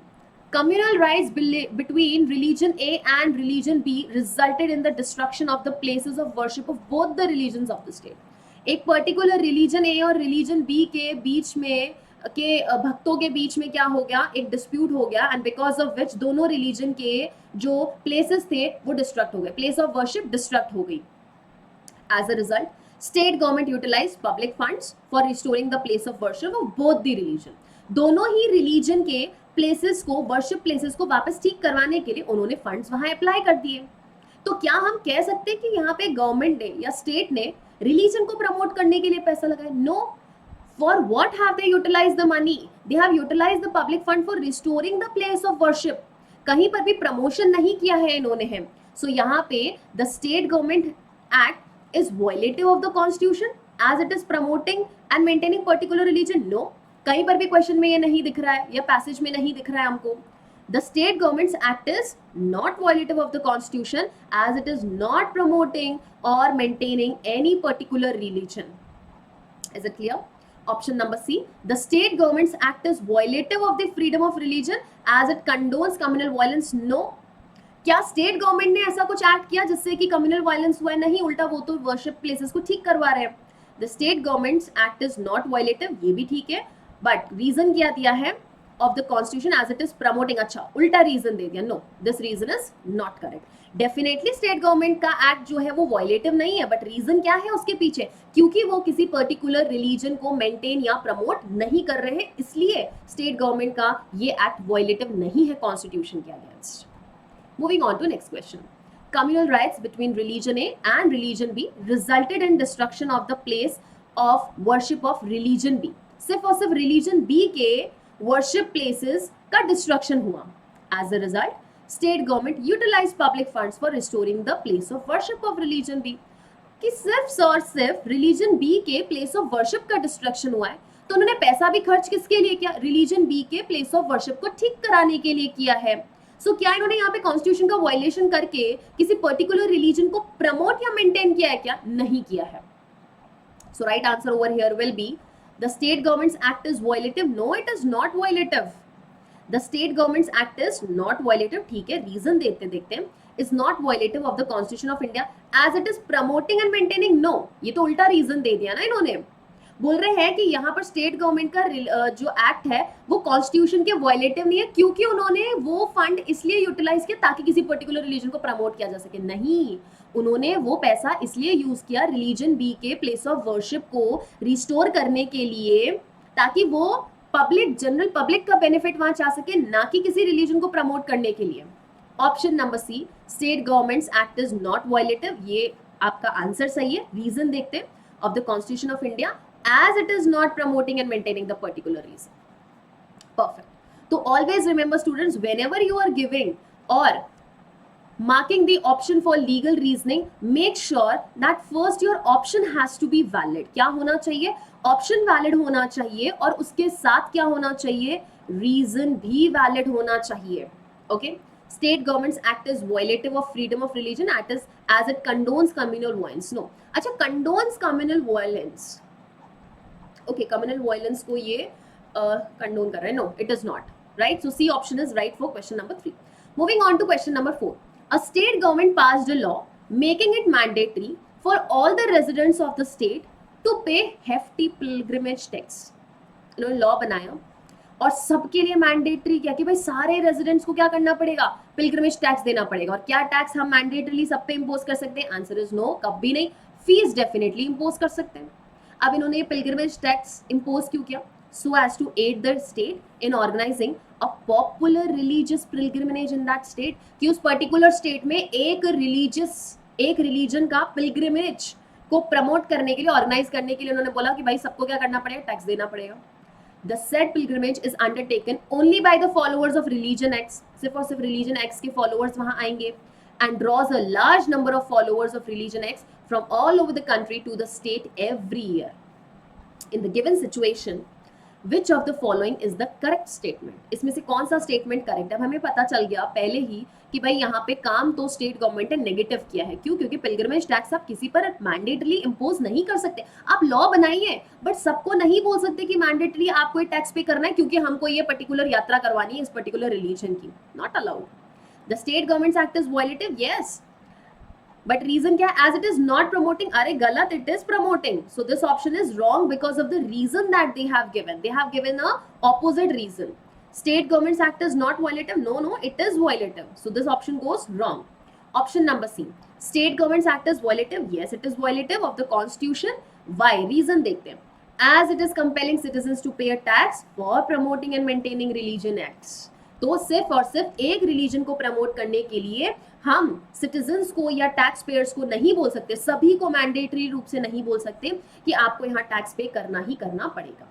Communal rights between religion A and religion B resulted in the destruction of the places of worship of both the religions of the state. एक particular religion ए और religion B के बीच में के भक्तों के बीच में क्या हो गया? एक डिस्प्यूट हो गया, एंड बिकॉज ऑफ विच दोनों रिलीजन के जो प्लेसेस थे वो डिस्ट्रक्ट हो गए, प्लेस ऑफ वर्शिप डिस्ट्रक्ट हो गई. As a result, state government utilize public funds for restoring the place of worship of both the religion. दोनों ही रिलीजन के प्लेसेस को, वर्शिप प्लेसेस को वापस ठीक करवाने के लिए उन्होंने फंड्स वहां अप्लाई कर दिए. तो क्या हम कह सकते हैं कि यहाँ पे गवर्नमेंट ने या स्टेट ने रिलीजन को प्रमोट करने के लिए पैसा लगाया? No. For what have they utilize the money? They have utilize the public fund for restoring the place of worship. कहीं पर भी प्रमोशन नहीं किया है इन्होंने है. सो यहाँ पे the state government act is violative of the constitution as it is promoting and maintaining particular religion? No. कहीं पर भी क्वेश्चन में ये नहीं दिख रहा है या पैसेज में नहीं दिख रहा है हमको. The state governments act is not violative of the constitution as it is not promoting और maintaining any particular religion. Is it clear? Option number C, the state governments act is violative of the freedom of religion as it condones communal violence? No. क्या state government ने ऐसा कुछ act किया जिससे कि communal violence हुआ है? नहीं, उल्टा वो तो वर्शिप प्लेसेस को ठीक करवा रहे हैं. The state governments act is not violative, ये भी ठीक है, बट रीजन क्या दिया है? Of the constitution as it is promoting. अच्छा, उल्टा रीजन दे दिया. No, this reason is not correct. Definitely state government का एक्ट जो है वो वायलेटिव नहीं है, बट रीजन क्या है उसके पीछे? क्योंकि वो किसी पर्टिकुलर रिलीजन को मेंटेन या प्रमोट नहीं कर रहे हैं, इसलिए स्टेट गवर्नमेंट का ये एक्ट वायलेटिव नहीं है कॉन्स्टिट्यूशन के against. Moving on to next question. Communal rights between religion A and religion B resulted in destruction of the place of worship of religion B. सिर्फ और सिर्फ रिलीजन बी के worship places का destruction हुआ. As a result, state government utilize public funds for restoring the place of worship of religion B. कि सिर्फ और सिर्फ रिलीजन बी के प्लेस ऑफ वर्शिप का डिस्ट्रक्शन हुआ है, तो उन्होंने पैसा भी खर्च किसके लिए किया? रिलीजन बी के प्लेस ऑफ वर्शिप को ठीक कराने के लिए किया है. सो क्या इन्होंने यहाँ पे कॉन्स्टिट्यूशन का वायलेशन करके किसी पर्टिकुलर रिलीजन को प्रमोट या मेंटेन किया है? क्या नहीं किया है. So right answer over here will be the state government's act is violative. No, it is not violative. The state government's act is not violative. ठीक है, रीजन देखते हैं. is not violative of the constitution of India as it is promoting and maintaining. No, ये तो उल्टा reason दे दिया ना इन्होंने. बोल रहे हैं कि यहाँ पर स्टेट गवर्नमेंट का जो एक्ट है वो कॉन्स्टिट्यूशन के वायलेटिव नहीं है, क्योंकि उन्होंने वो फंड इसलिए यूटिलाइज किया ताकि किसी पर्टिकुलर रिलीजन को प्रमोट किया जा सके. नहीं, उन्होंने वो पैसा इसलिए यूज किया रिलीजन बी के प्लेस ऑफ वर्शिप को रिस्टोर करने के लिए, ताकि वो पब्लिक, जनरल पब्लिक का बेनिफिट वहां जा सके, ना कि किसी रिलीजन को प्रमोट करने के लिए. Option number C, state governments act is not violative, ये आपका आंसर सही है. रीजन देखते of the constitution of India as it is not promoting and maintaining the particular reason. Perfect. So always remember students, whenever you are giving or marking the option for legal reasoning, make sure that first your option has to be valid. क्या होना चाहिए? Option valid होना चाहिए, और उसके साथ क्या होना चाहिए? रीजन भी वैलिड होना चाहिए. Okay. State Governments Act is violative of freedom of religion as it condones communal violence. No. अच्छा, condones communal violence. Okay, communal violence को ये condone कर रहे हैं. No, it is not. Right? So C option is right for question number 3. Moving on to question number 4. A state government passed a law making it mandatory for all the residents of the state to pay hefty pilgrimage tax. इन्होंने law बनाया और सबके लिए mandatory किया कि भाई सारे residents को क्या करना पड़ेगा? पिलग्रिमेज टैक्स देना पड़ेगा. और क्या टैक्स हम मैंडेटरीली सब पे इम्पोज कर सकते हैं? आंसर इज नो, कभी नहीं. फीस डेफिनेटली इम्पोज कर सकते हैं. अब इन्होंने पिलग्रिमेज टैक्स इम्पोज क्यों किया? So as to aid the state in organizing a popular religious pilgrimage in that state, कि उस पर्टिकुलर स्टेट में एक रिलीजन का पिलग्रिमेज को प्रमोट करने के लिए, ऑर्गेनाइज करने के लिए उन्होंने बोला कि भाई सबको क्या करना पड़ेगा? टैक्स देना पड़ेगा. The said pilgrimage is undertaken only by the followers of religion X. सिर्फ और सिर्फ religion X के followers वहां आएंगे. and draws a large number of followers of religion X from all over the country to the state every year. In the given situation, which of the following is the correct statement? इसमें से कौन सा statement correct है? हमें पता चल गया पहले ही कि भाई यहाँ पे काम तो स्टेट गवर्नमेंट ने नेगेटिव किया है. क्यों? क्योंकि पिलग्रिमेज टैक्स आप किसी पर मैंडेटरी इंपोज नहीं कर सकते. आप लॉ बनाइए बट सबको नहीं बोल सकते कि मैंडेटरी आपको ये टैक्स पे करना है क्योंकि हमको ये पर्टिकुलर यात्रा करवानी है इस पर्टिकुलर रिलीजन की. Not allowed. The state governments act is violative, yes, but reason क्या? as it is not promoting. अरे गलत, it is promoting. So this option is wrong because of the reason that they have given a opposite reason. State Governments Act is not violative. No, it is violative. So this option goes wrong. Option number C, State Governments Act is violative. Yes, it is violative of the Constitution. Why? Reason देखते हैं. As it is compelling citizens to pay a tax for promoting and maintaining religion acts. तो सिर्फ और सिर्फ एक religion को promote करने के लिए हम सिटीजन्स को या टैक्स पेयर्स को नहीं बोल सकते, सभी को मैंडेटरी रूप से नहीं बोल सकते कि आपको यहाँ टैक्स पे करना ही करना पड़ेगा.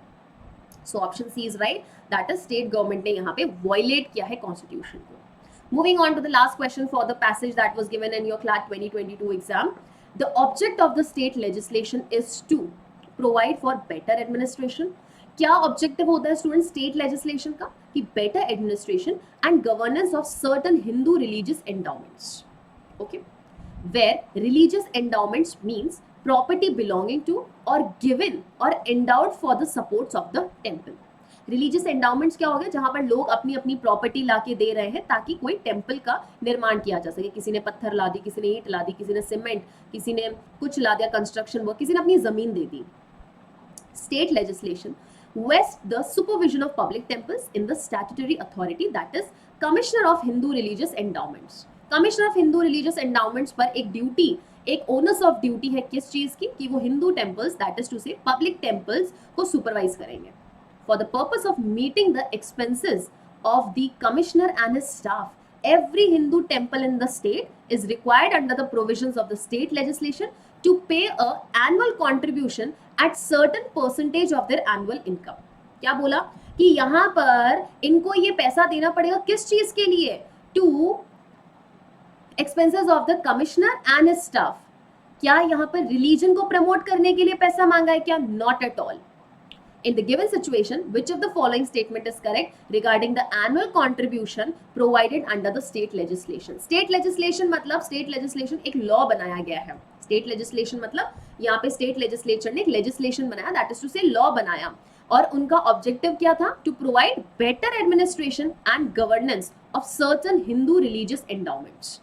So option C is right, that is state government ने यहाँ पे वायलेट किया है कॉन्स्टिट्यूशन को. Moving on to the last question for the passage that was given in your CLAT 2022 exam. The object of the state legislation is to provide for better administration. क्या objective होता है student state legislation का? कि better administration and governance of certain Hindu religious endowments. Okay, where religious endowments means property belonging to और given और endowed for the supports of the temple. Religious endowments क्या हो गया? जहां पर लोग अपनी अपनी प्रॉपर्टी लाके दे रहे हैं ताकि कोई टेम्पल का निर्माण किया जा सके. किसी ने पत्थर ला दी, किसी ने ईंट ला दी, किसी ने सीमेंट, किसी ने कुछ ला दिया कंस्ट्रक्शन वर्क, किसी ने अपनी जमीन दे दी. State legislation vests the supervision of public temples in the statutory authority, that is Commissioner of Hindu Religious Endowments. Commissioner of Hindu Religious Endowments पर एक ड्यूटी, एक ओनर्स ऑफ ड्यूटी है किस चीज की? कि वो Hindu temples, that is to say public temples को सुपरवाइज करेंगे. For the purpose of meeting the expenses of the commissioner and his staff, every Hindu temple in the state is required under the provisions of the state legislation to pay a annual contribution at certain percentage of their annual income. क्या बोला? कि यहाँ पर इनको ये पैसा देना पड़ेगा किस चीज के लिए? To expenses of the commissioner and his staff. क्या यहाँ पर रिलीजन को प्रमोट करने के लिए पैसा मांगा है क्या? Not at all. In the given situation, which of the following statement is correct regarding the annual contribution provided under the state legislation? State legislation मतलब state legislation एक law बनाया गया है. State legislation मतलब यहाँ पे state legislature ने एक legislation बनाया, that is to say law बनाया, और उनका objective क्या था? To provide better administration and governance of certain Hindu religious endowments.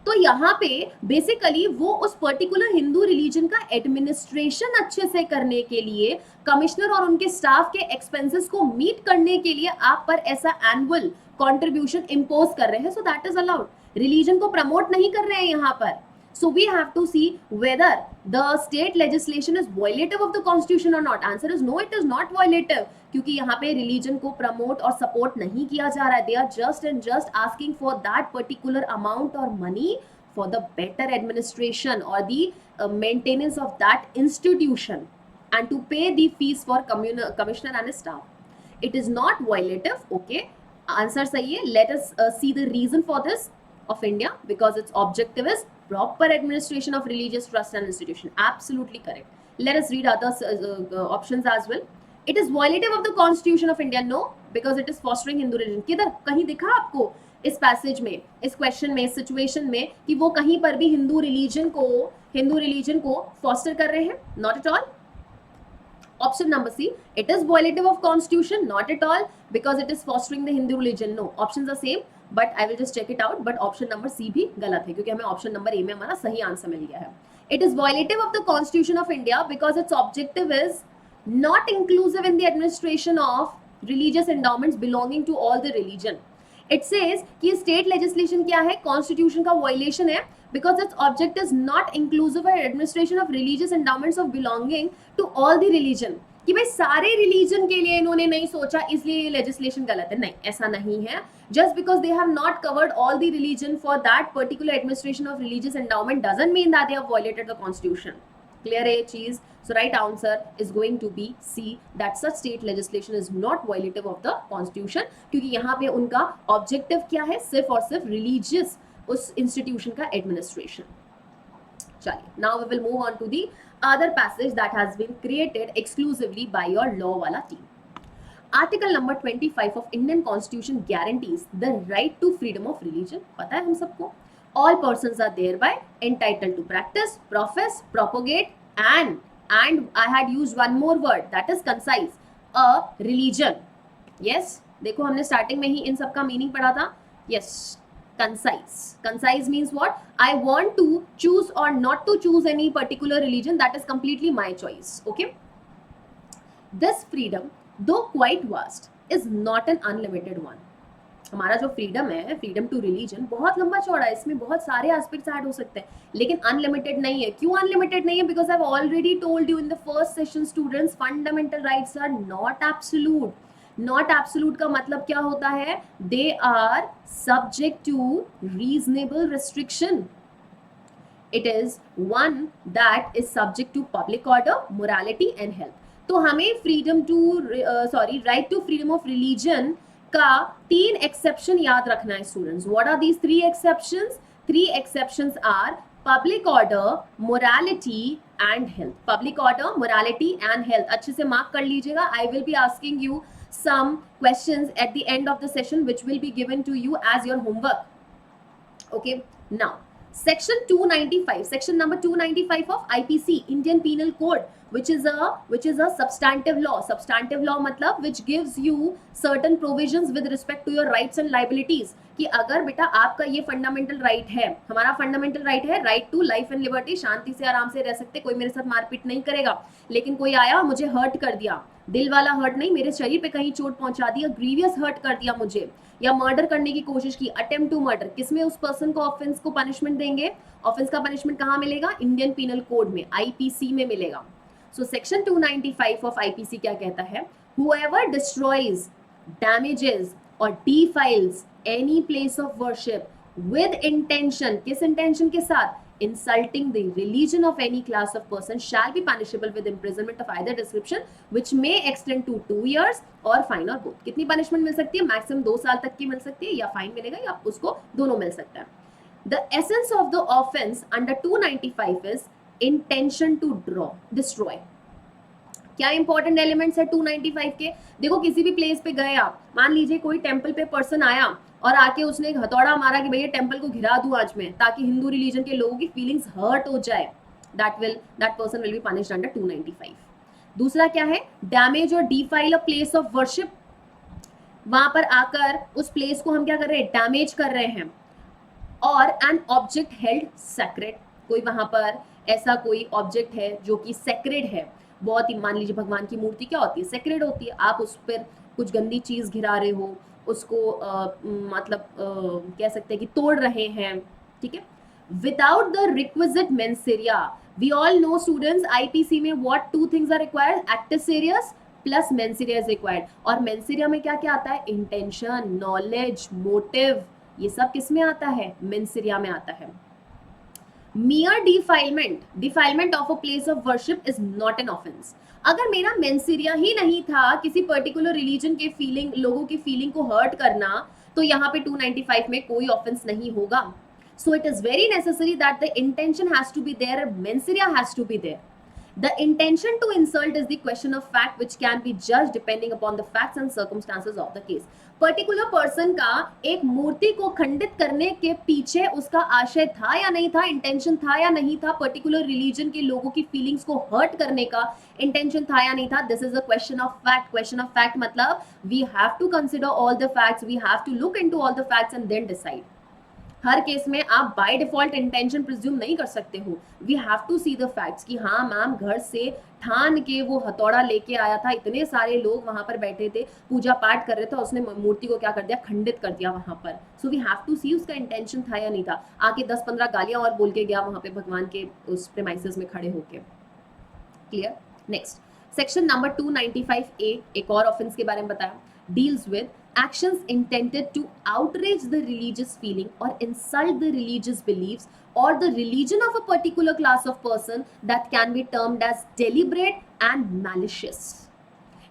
तो यहाँ पे बेसिकली वो उस पर्टिकुलर हिंदू रिलीजन का एडमिनिस्ट्रेशन अच्छे से करने के लिए, कमिश्नर और उनके स्टाफ के एक्सपेंसेस को मीट करने के लिए आप पर ऐसा एनुअल कंट्रीब्यूशन इम्पोज कर रहे हैं. So that is allowed. Religion को प्रमोट नहीं कर रहे हैं यहाँ पर. So we have to see whether the state legislation is violative of the constitution or not. Answer is no, it is not violative. क्योंकि यहाँ पे religion को promote और support नहीं किया जा रहा है. They are just and just asking for that particular amount or money for the better administration or the maintenance of that institution and to pay the fees for commissioner and his staff. It is not violative. Okay, answer सही है. Let us see the reason for this of India, because its objective is proper administration of religious trust and institution. Absolutely correct. Let us read other options as well. It is violative of the Constitution of India. No, because it is fostering Hindu religion. किधर कहीं दिखा आपको इस passage में, इस question में, इस situation में कि वो कहीं पर भी हिंदू रिलीजन को फॉस्टर कर रहे हैं? Not at all. Option number C, it is violative of constitution. Not at all, because it is fostering the Hindu religion. No, options are same, but I will just check it out. But option number C भी गलत है क्योंकि हमें option number A में हमारा सही answer मिल गया है. It is violative of the Constitution of India because its objective is not inclusive in the administration of religious endowments belonging to all the religion. It says कि state legislation क्या है? Constitution का violation है because its object is not inclusive or administration of religious endowments of belonging to all the religion. कि भाई सारे religion के लिए इन्होंने नहीं सोचा इसलिए ये लेजिस्लेशन गलत है. नहीं, ऐसा नहीं है. Just because they have not covered all the religion for that particular administration of religious endowment doesn't mean that they have violated the constitution. Clear है ये चीज? So right answer is going to be C, that such state legislation is not violative of the constitution, क्योंकि यहाँ पे उनका objective क्या है? सिर्फ और सिर्फ religious उस इंस्टीट्यूशन का एडमिनिस्ट्रेशन. चलिए, now we will move on to the other passage that has been created exclusively by your law वाला team. Article number 25 of Indian constitution guarantees the right to freedom of religion. पता है हम सबको. All persons are thereby entitled to practice, profess, propagate, and I had used one more word that is concise, a religion. Yes, देखो हमने starting में ही इन सब का meaning पढ़ा था. Yes, concise. Concise means what? I want to choose or not to choose any particular religion. That is completely my choice. Okay. This freedom, though quite vast, is not an unlimited one. हमारा जो freedom है, freedom to religion, बहुत लंबा चौड़ा है. इसमें बहुत सारे एस्पेक्ट्स ऐड हो सकते हैं, लेकिन अनलिमिटेड नहीं है. क्यों अनलिमिटेड नहीं है? Because I have already told you in the first session students, fundamental rights are not absolute. Not absolute का मतलब क्या होता है? They are subject to reasonable restriction. It is one that is subject to public order, morality and health. तो हमें freedom to right to freedom of religion का 3 exception याद रखना है स्टूडेंट्स. What are these 3 exceptions? 3 exceptions are public order, morality and health. Public order, morality and health. अच्छे से mark कर लीजिएगा. I will be asking you some questions at the end of the session which will be given to you as your homework. Okay, now section 295, section number 295 of IPC, Indian Penal Code, which is a substantive law. Substantive law मतलब which gives you certain provisions with respect to your rights and liabilities. कि अगर बेटा आपका ये fundamental right है, हमारा fundamental right है right to life and liberty, शांति से आराम से रह सकते, कोई मेरे साथ मारपीट नहीं करेगा. लेकिन कोई आया मुझे हर्ट कर दिया, दिल वाला हर्ट नहीं, मेरे शरीर पे कहीं चोट पहुंचा दिया, ग्रीवियस हर्ट कर दिया मुझे, या मर्डर करने की कोशिश की, अटेम्प्ट टू मर्डर, किसमें उस पर्सन को ऑफेंस को पनिशमेंट देंगे? ऑफेंस का पनिशमेंट कहाँ मिलेगा? इंडियन पीनल कोड में, आईपीसी में मिलेगा. सो सेक्शन 295 ऑफ आईपीसी क्या कहता है? हुएवर डिस्ट्रॉयज, डैमेजेस और defiles any place of worship with intention, किस इंटेंशन के साथ? insulting the religion of any class of person shall be punishable with imprisonment of either description which may extend to 2 years or fine or both. कितनी punishment मिल सकती है? Maximum 2 साल तक की मिल सकती है, या फाइन मिलेगा, या उसको दोनों मिल सकता है. The essence of the offense under 295 is intention to destroy. क्या इंपॉर्टेंट एलिमेंट्स है 295 के? देखो किसी भी प्लेस पे गए आप, मान लीजिए कोई टेंपल पे पर्सन आया और आके उसने एक हथौड़ा मारा कि भैया टेंपल को घिरा दूं आज मैं, ताकि हिंदू रिलीजन के लोगों की फीलिंग्स हर्ट हो जाए, that person will be punished under 295. दूसरा क्या है? डैमेज और defile a place of worship. वहां पर आकर उस प्लेस को हम क्या कर रहे हैं? डैमेज कर रहे हैं. और एन ऑब्जेक्ट हेल्ड सेक्रेड, कोई वहां पर ऐसा कोई ऑब्जेक्ट है जो कि सेक्रेड है, बहुत ही, मान लीजिए भगवान की मूर्ति क्या होती है? सेक्रेड होती है. आप उस पर कुछ गंदी चीज घिरा रहे हो, उसको कह सकते हैं कि तोड़ रहे हैं, ठीक है, without the requisite mens rea. We all know students, IPC में what 2 things are required? Actus reus plus mens rea is required. और मेंसेरिया में क्या क्या आता है? इंटेंशन, नॉलेज, मोटिव, ये सब किस में आता है? मेंसेरिया में आता है. mere defilement of a place of worship is not an offense. अगर मेरा मेंसेरिया ही नहीं था किसी पर्टिकुलर रिलीजन के फीलिंग, लोगों की फीलिंग को हर्ट करना, तो यहाँ पे 295 में कोई ऑफेंस नहीं होगा. So it is very necessary that the intention has to be there and menseria has to be there. The intention to insult is the question of fact which can be judged depending upon the facts and circumstances of the case. Particular person का एक मूर्ति को खंडित करने के पीछे उसका आशय था या नहीं था, इंटेंशन था या नहीं था, पर्टिकुलर रिलीजन के लोगों की फीलिंग्स को हर्ट करने का इंटेंशन था या नहीं था, this is a question of fact. Question of fact मतलब we have to consider all the facts, we have to look into all the facts and then decide. हर केस में आप बाय डिफॉल्ट इंटेंशन प्रिज्यूम नहीं कर सकते हो. We have to see the facts कि हाँ मैम घर से ठान के वो हथौड़ा लेके आया था, इतने सारे लोग वहां पर बैठे थे, पूजा पाठ कर रहे थे, उसने मूर्ति को क्या कर दिया? खंडित कर दिया वहां पर. सो वी हैव टू सी उसका इंटेंशन था या नहीं था. आके 10-15 गालियां और बोल के गया वहां पे भगवान के उस प्रेमाइसेस में खड़े होके. Clear? Next section number 295A एक और ऑफेंस के बारे में बताया. Deals with actions intended to outrage the religious feeling or insult the religious beliefs or the religion of a particular class of person that can be termed as deliberate and malicious.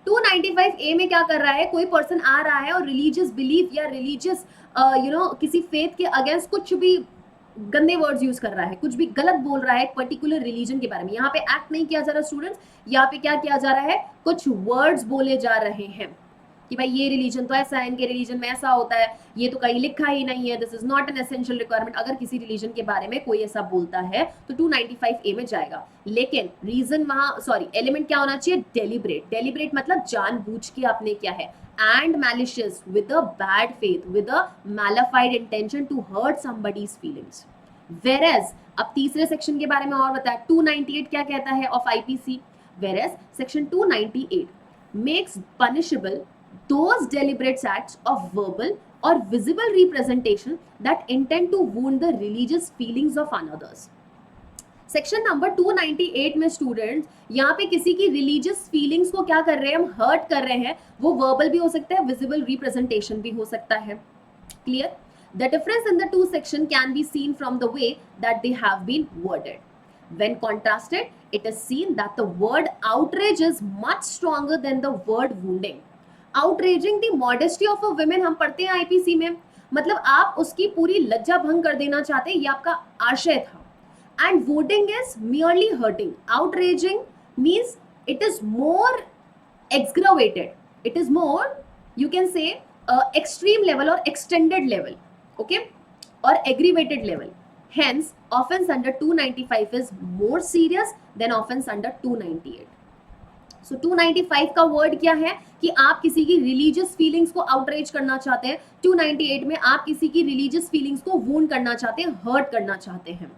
295 ए में क्या कर रहा है, कोई person आ रहा है और religious belief या रिलीजियस किसी फेथ के अगेंस्ट कुछ भी गंदे वर्ड्स यूज कर रहा है, कुछ भी गलत बोल रहा है पर्टिकुलर रिलीजन के बारे में। यहाँ पे एक्ट नहीं किया जा रहा स्टूडेंट्स, यहाँ पे क्या किया जा रहा है, कुछ वर्ड्स बोले जा रहे हैं कि भाई ये रिलीजन तो ऐसा है, इनके रिलीजन में ऐसा होता है, ये तो कहीं लिखा ही नहीं है, this is not an essential requirement. अगर किसी रिलीजन के बारे में कोई ऐसा बोलता है तो 295 ए में जाएगा। लेकिन रीजन वहां, सॉरी, एलिमेंट क्या होना चाहिए, डेलिब्रेट। डेलिब्रेट मतलब जानबूझ के आपने क्या है, and malicious with a bad faith, with a malified intention to hurt somebody's feelings. Whereas अब तीसरे सेक्शन के बारे में और बताया, 298 क्या कहता है of IPC, whereas section 298 makes punishable those deliberate acts of verbal or visible representation that intend to wound the religious feelings of others. Section number 298 में स्टूडेंट्स यहाँ पे किसी की रिलीजियस फीलिंग्स को क्या कर रहे हैं, हम हर्ट कर रहे हैं। वो वर्बल भी हो सकता है, विजिबल रिप्रेजेंटेशन भी हो सकता है। Clear? The difference in the two section can be seen from the way that they have been worded. When contrasted, it is seen that the word outrage is much stronger than the word wounding. Outraging the modesty of a woman हम पढ़ते हैं IPC में, मतलब आप उसकी पूरी लज्जा भंग कर देना चाहते हैं, ये आपका आशय था। And wounding is merely hurting. Outraging means it is more aggravated. It is more, you can say, extreme level or extended level, okay, or aggravated level. Hence, offense under 295 is more serious than offense under 298. So 295 का word क्या है कि आप किसी की religious feelings को outrage करना चाहते हैं, 298 में आप किसी की रिलीजियस फीलिंग्स को वूंड करना चाहते हैं, हर्ट करना चाहते हैं।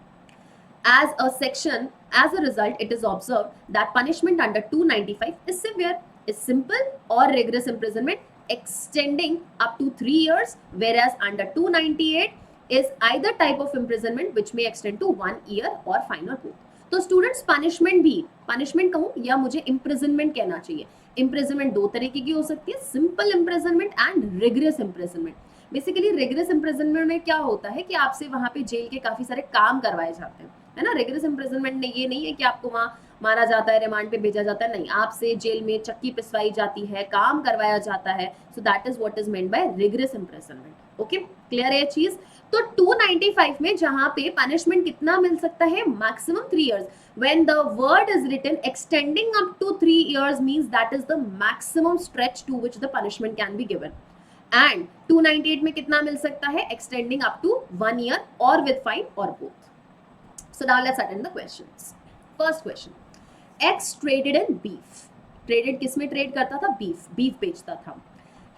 As a section, as a result, it is observed that punishment under 295 is severe, is simple or rigorous imprisonment extending up to 3 years, whereas under 298 is either type of imprisonment which may extend to 1 year or fine or both. तो students punishment भी, punishment कहूँ या मुझे imprisonment कहना चाहिए, imprisonment दो तरीके की हो सकती है, simple imprisonment and rigorous imprisonment. Basically rigorous imprisonment में क्या होता है कि आपसे वहां पे जेल के काफी सारे काम करवाए जाते हैं, है ना। रिगरस इम्प्रिजनमेंट में ये नहीं है कि आपको वहां मारा जाता है, रिमांड पे भेजा जाता है, नहीं, आपसे जेल में चक्की पिसवाई जाती है, काम करवाया जाता है। So that is what is meant by rigorous imprisonment. Okay, clear है ये चीज। तो 295 में जहां पे पनिशमेंट कितना मिल सकता है, maximum 3 years. When the word is written extending up to 3 years means that is the maximum stretch to which the punishment can be given. And 298 में कितना मिल सकता है, extending up to 1 year or with fine or both. So now let's attend the questions. First question. X traded in beef. Traded किस में trade करता था, beef बेचता था.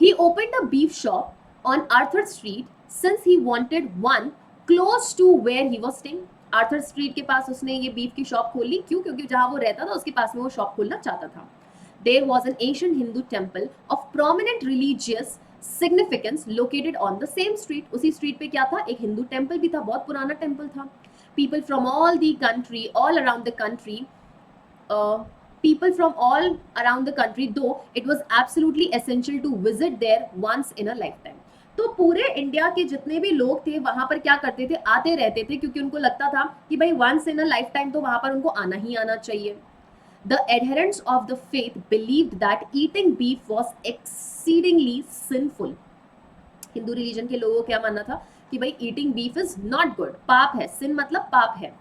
He opened a beef shop on Arthur Street since he wanted one close to where he was staying. Arthur street के पास उसने ये beef की शॉप खोल ली, क्यों? क्योंकि जहां वो रहता था उसके पास में वो शॉप खोलना चाहता था। There was an ancient Hindu temple of prominent religious significance located on the same street. उसी स्ट्रीट पे क्या था, एक हिंदू टेम्पल भी था, बहुत पुराना टेम्पल था। People from all the country, all around the country, people from all around the country, though it was absolutely essential to visit there once in a lifetime. तो पूरे इंडिया के जितने भी लोग थे वहां पर क्या करते थे, आते रहते थे, क्योंकि उनको लगता था कि भाई once in a lifetime तो वहां पर उनको आना ही आना चाहिए। The adherents of the faith believed that eating beef was exceedingly sinful. Hindu religion के लोगों को क्या मानना था कि भाई eating beef is not good, पाप है, सिन मतलब पाप है।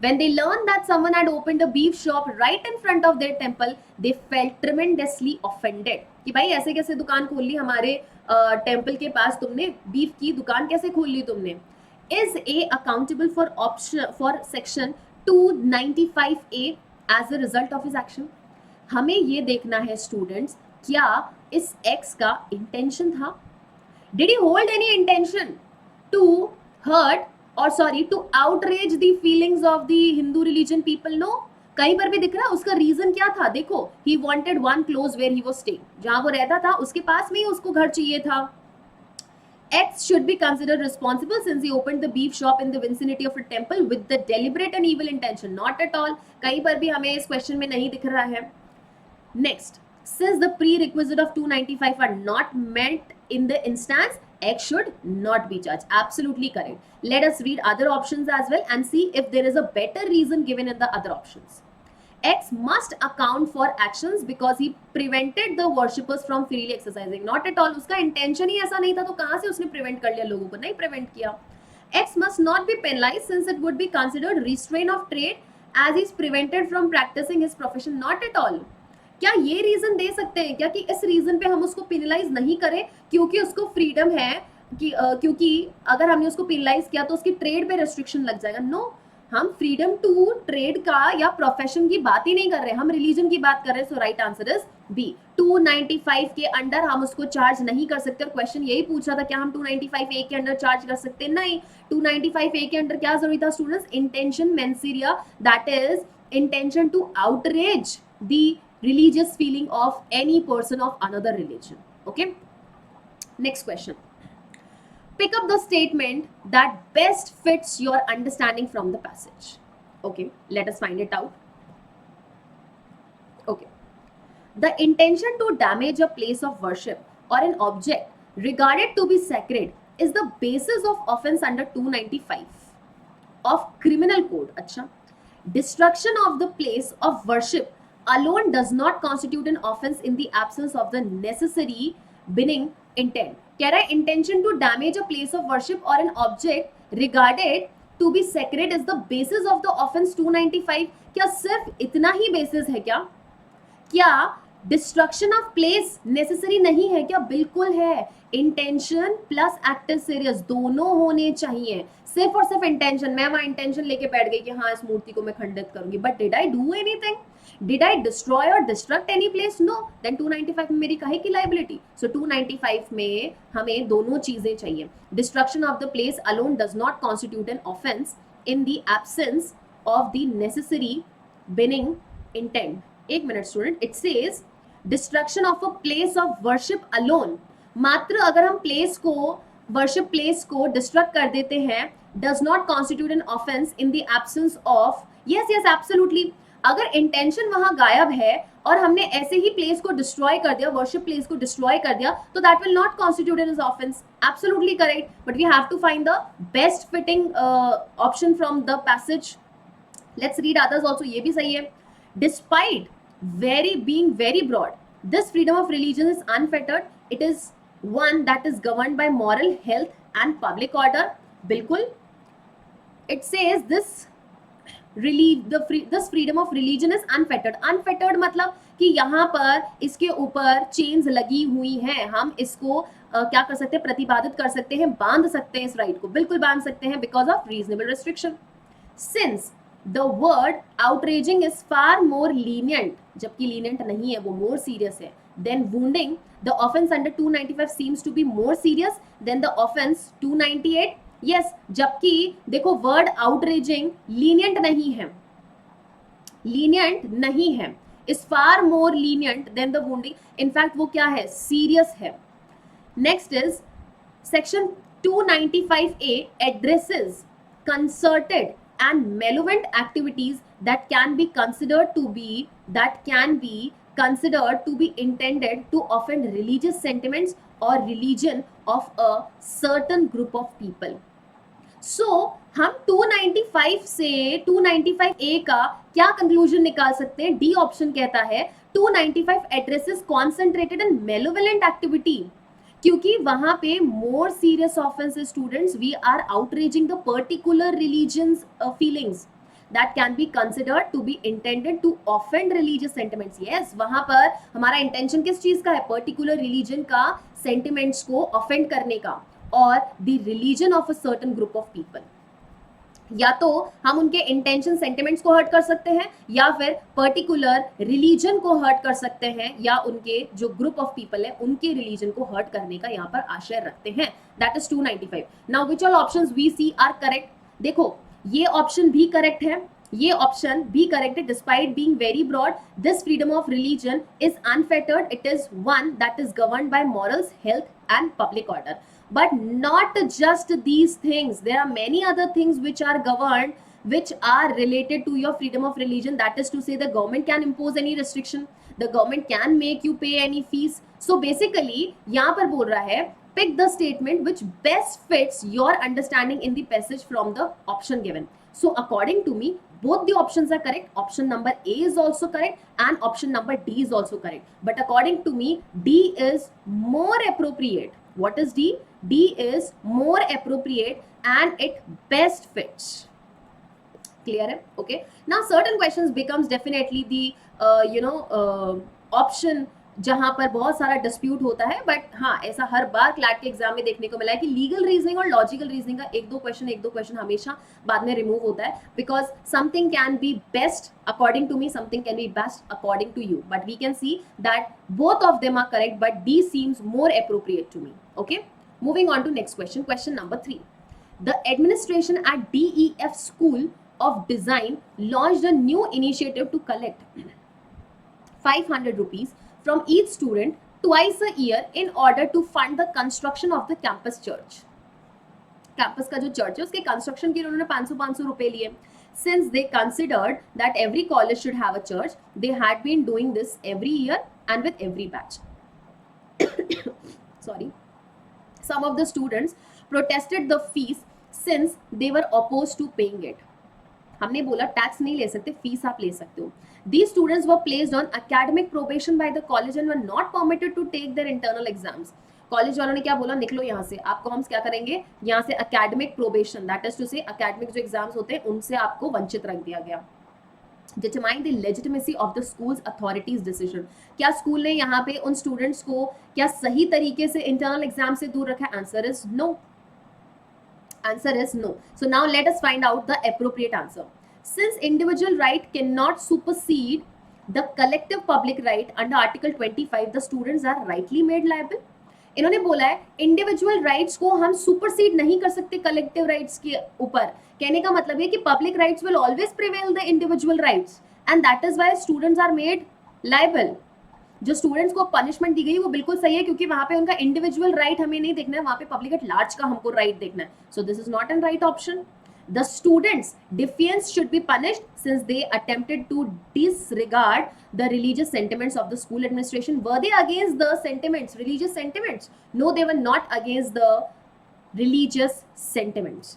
When they learned that someone had opened a beef shop right in front of their temple, they felt tremendously offended. कि भाई ऐसे कैसे दुकान खोल ली हमारे टेम्पल के पास, तुमने बीफ की दुकान कैसे खोल ली तुमने। Is A accountable for section 295A as a result of his action? हमें ये देखना है स्टूडेंट्स, क्या इस X का इंटेंशन था? Did he hold any intention to hurt or sorry to outrage the feelings of the Hindu religion people? No. कहीं पर भी दिख रहा है उसका रीजन क्या था, देखो, he wanted one close where he was staying, जहां वो रहता था उसके पास में ही उसको घर चाहिए था। X should be considered responsible since he opened the beef shop in the vicinity of a temple with the deliberate and evil intention. Not at all. कहीं पर भी हमें इस क्वेश्चन में नहीं दिख रहा है। Next, since the prerequisite of 295 are not met in the instance, X should not be judged. Absolutely correct. Let us read other options as well and see if there is a better reason given in the other options. X must account for actions because he prevented the worshippers from freely exercising. Not at all. उसका intention ही ऐसा नहीं था, तो कहाँ से उसने prevent कर लिया लोगों को? नहीं prevent किया. X must not be penalized since it would be considered restraint of trade as he is prevented from practicing his profession. Not at all. क्या ये रीजन दे सकते हैं क्या कि इस रीजन पे हम उसको पेनलाइज नहीं करें क्योंकि उसको फ्रीडम है कि क्योंकि अगर हमने उसको पेनलाइज किया तो उसकी ट्रेड पे रेस्ट्रिक्शन लग जाएगा? नो, हम फ्रीडम टू ट्रेड का या प्रोफेशन की बात ही नहीं कर रहे, हम रिलीजन की बात कर रहे हैं. सो राइट आंसर इज बी. 295 के अंडर हम उसको चार्ज नहीं कर सकते. और क्वेश्चन यही पूछा था क्या हम 295 ए के अंडर चार्ज कर सकते हैं? नहीं. 295 ए के अंडर क्या जरूरी था students? Intention mens rea, that is intention to outrage the religious feeling of any person of another religion. Okay, next question. Pick up the statement that best fits your understanding from the passage. Okay, let us find it out. Okay, the intention to damage a place of worship or an object regarded to be sacred is the basis of offense under 295 of criminal code. अच्छा, destruction of the place of worship alone does not constitute an offense in the absence of the necessary binning intent. कह रहा है intention to damage a place of worship or an object regarded to be sacred is the basis of the offense 295. क्या सिर्फ इतना ही basis है क्या? क्या destruction of place necessary नहीं है क्या? बिल्कुल है. इंटेंशन प्लस एक्टिव सीरियस दोनों होने चाहिए. सिर्फ और सिर्फ इंटेंशन, मैं वहां इंटेंशन लेके बैठ गई कि हाँ इस मूर्ति को मैं खंडित करूंगी, but did I do anything? Did I destroy और destruct any place? No. Then 295 में मेरी काहे की लाइबिलिटी? सो 295 में हमें दोनों चीजें चाहिए. Destruction of the place alone does not constitute an offence in the absence of the necessary binding intent. एक मिनट student, it says destruction of a place of worship alone. मात्र अगर हम प्लेस को, वर्शिप प्लेस को destruct कर देते हैं, does not constitute an offence in the absence of. Yes yes absolutely. अगर इंटेंशन वहां गायब है और हमने ऐसे ही प्लेस को डिस्ट्रॉय कर दिया, वर्शिप प्लेस को डिस्ट्रॉय कर दिया, तो that will not constitute an offence. Absolutely correct. But we have to find the best fitting option from the passage. Let's read others also. ये भी सही है. Despite being very broad, this freedom of religion is unfettered. It is one that is governed by moral health and public order. बिल्कुल. It says this freedom of religion is unfettered. Unfettered मतलब कि यहाँ पर इसके ऊपर chains लगी हुई हैं, हम इसको क्या कर सकते हैं? प्रतिपादित कर सकते हैं, बांध सकते हैं. इस राइट को बिल्कुल बांध सकते हैं because of reasonable restriction. Since the word outraging is far more lenient, जबकि lenient नहीं है, वो more serious है, then wounding, the offense under 295 seems to be more serious than the offense 298. yes, जबकि देखो word outraging lenient नहीं है, lenient नहीं है, is far more lenient than the wounding. in fact वो क्या है? serious है. next is section 295A addresses concerted and malevolent activities that can be considered to be intended to offend religious sentiments or religion of a certain group of people. So हम 295 से 295A का क्या conclusion निकाल सकते हैं? D option कहता है 295 addresses concentrated and malevolent activity, क्योंकि वहां पे more serious offence students, we are outraging the particular religions feelings that can be considered to be intended to offend religious sentiments. Yes, वहां पर हमारा इंटेंशन किस चीज का है? पर्टिकुलर रिलीजन का सेंटिमेंट्स को ऑफेंड करने का, और the religion of a certain group of people. या तो हम उनके इंटेंशन सेंटिमेंट्स को हर्ट कर सकते हैं, या फिर पर्टिकुलर रिलीजन को हर्ट कर सकते हैं, या उनके जो ग्रुप ऑफ पीपल है उनके रिलीजन को हर्ट करने का यहाँ पर आशय रखते हैं. That is 295. Now which all options we see are correct? देखो ये ऑप्शन भी करेक्ट है, ये ऑप्शन भी करेक्ट है. Despite being very broad, this freedom of religion is unfettered. It is one that is governed by morals, health and public order. But not just these things. There are many other things which are governed, which are related to your freedom of religion. That is to say, the government can impose any restriction, the government can make you pay any fees. So basically यहाँ पर बोल रहा है Pick the statement which best fits your understanding in the passage from the option given. So according to me, both the options are correct. Option number A is also correct and option number D is also correct. But according to me, D is more appropriate. What is D? D is more appropriate and it best fits. Clear है? Okay. Now certain questions becomes definitely the option जहां पर बहुत सारा dispute होता है, but हाँ ऐसा हर बार CLAT के एग्जाम में देखने को मिला है कि लीगल रीजनिंग और लॉजिकल रीजनिंग का एक दो क्वेश्चन हमेशा बाद में रिमूव होता है, because something can be best according to me, something can be best according to you, but we can see that both of them are correct, but D seems more appropriate to me. Okay, moving on to next question. Question number 3. The administration at DEF School of Design launched a new initiative to collect 500 rupees from each student twice a year in order to fund the construction of the campus church. Campus का जो church है उसके construction के लिए उन्होंने 500 रुपए लिए. Since they considered that every college should have a church, they had been doing this every year and with every batch. Sorry. Some of the students protested the fees since they were opposed to paying it. हमने बोला tax नहीं ले सकते, fees आप ले सकते हो. These students were placed on academic probation by the college and were not permitted to take their internal exams. College वालों ने क्या बोला, निकलो यहाँ से, आपको हम क्या करेंगे, यहाँ से academic probation, that is to say academic जो एग्जाम्स होते हैं उनसे आपको वंचित रख दिया गया. Determine the legitimacy of the school's authorities decision. क्या स्कूल ने यहाँ पे उन स्टूडेंट्स को क्या सही तरीके से इंटरनल एग्जाम से दूर रखा है? Answer is no. Answer is no. So now let us find out the appropriate answer. Since individual right cannot supersede the collective public right under Article 25, the students are rightly made liable. इन्होंने बोला है individual rights को हम supersede नहीं कर सकते collective rights के ऊपर. कहने का मतलब है कि public rights will always prevail the individual rights and that is why students are made liable. जो स्टूडेंट्स को पनिशमेंट दी गई वो बिल्कुल सही है, क्योंकि वहां पे उनका इंडिविजुअल राइट हमें नहीं देखना है, वहां पे पब्लिक एट लार्ज का हमको राइट देखना है. So this is not N right option. The students' defiance should be punished since they attempted to disregard the religious sentiments of the school administration. Were they against the sentiments, religious sentiments? No, they were not against the religious sentiments.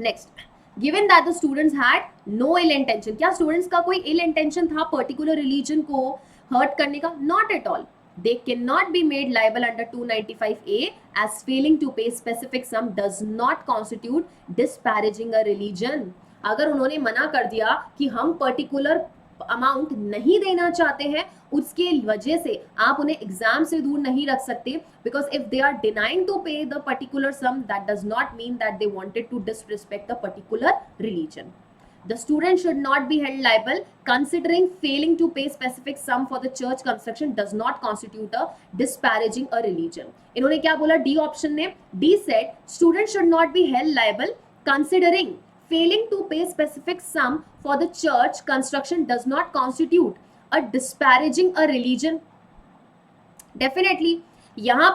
Next, given that the students had no ill intention, क्या students का कोई ill intention था particular religion को hurt करने का? Not at all. They cannot be made liable under 295A as failing to pay specific sum does not constitute disparaging a religion. अगर उन्होंने मना कर दिया कि हम पर्टिकुलर अमाउंट नहीं देना चाहते हैं, उसके वजह से आप उन्हें एग्जाम से दूर नहीं रख सकते, because if they are denying to pay the particular sum that does not mean that they wanted to disrespect the particular religion. The student should not be held liable considering failing to pay specific sum for the church construction does not constitute a disparaging a religion. इन्होंने क्या बोला D option ने? D said student should not be held liable considering failing to pay specific sum for the church construction does not constitute a disparaging a religion. Definitely यहाँ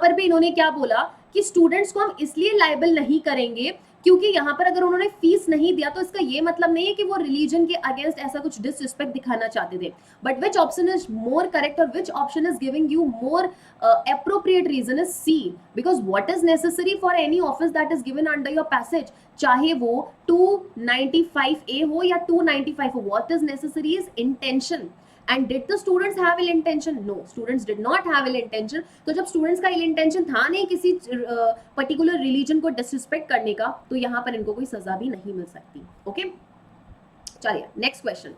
पर भी इन्होंने क्या बोला कि स्टूडेंट्स को हम इसलिए लाइबल नहीं करेंगे क्योंकि यहाँ पर अगर उन्होंने फीस नहीं दिया तो इसका ये मतलब नहीं है कि वो रिलीजन के अगेंस्ट ऐसा कुछ डिसरिस्पेक्ट दिखाना चाहते थे. But which option is more correct और which option is giving you more appropriate reason is C, because what is necessary for any office that is given under your passage, चाहे वो 295A हो या 295 हो, what is necessary is intention. And did the students have ill intention? No, students did not have ill intention. तो जब students का ill intention था नहीं किसी particular religion को disrespect करने का, तो यहाँ पर इनको कोई सजा भी नहीं मिल सकती. Okay? चलिए next question.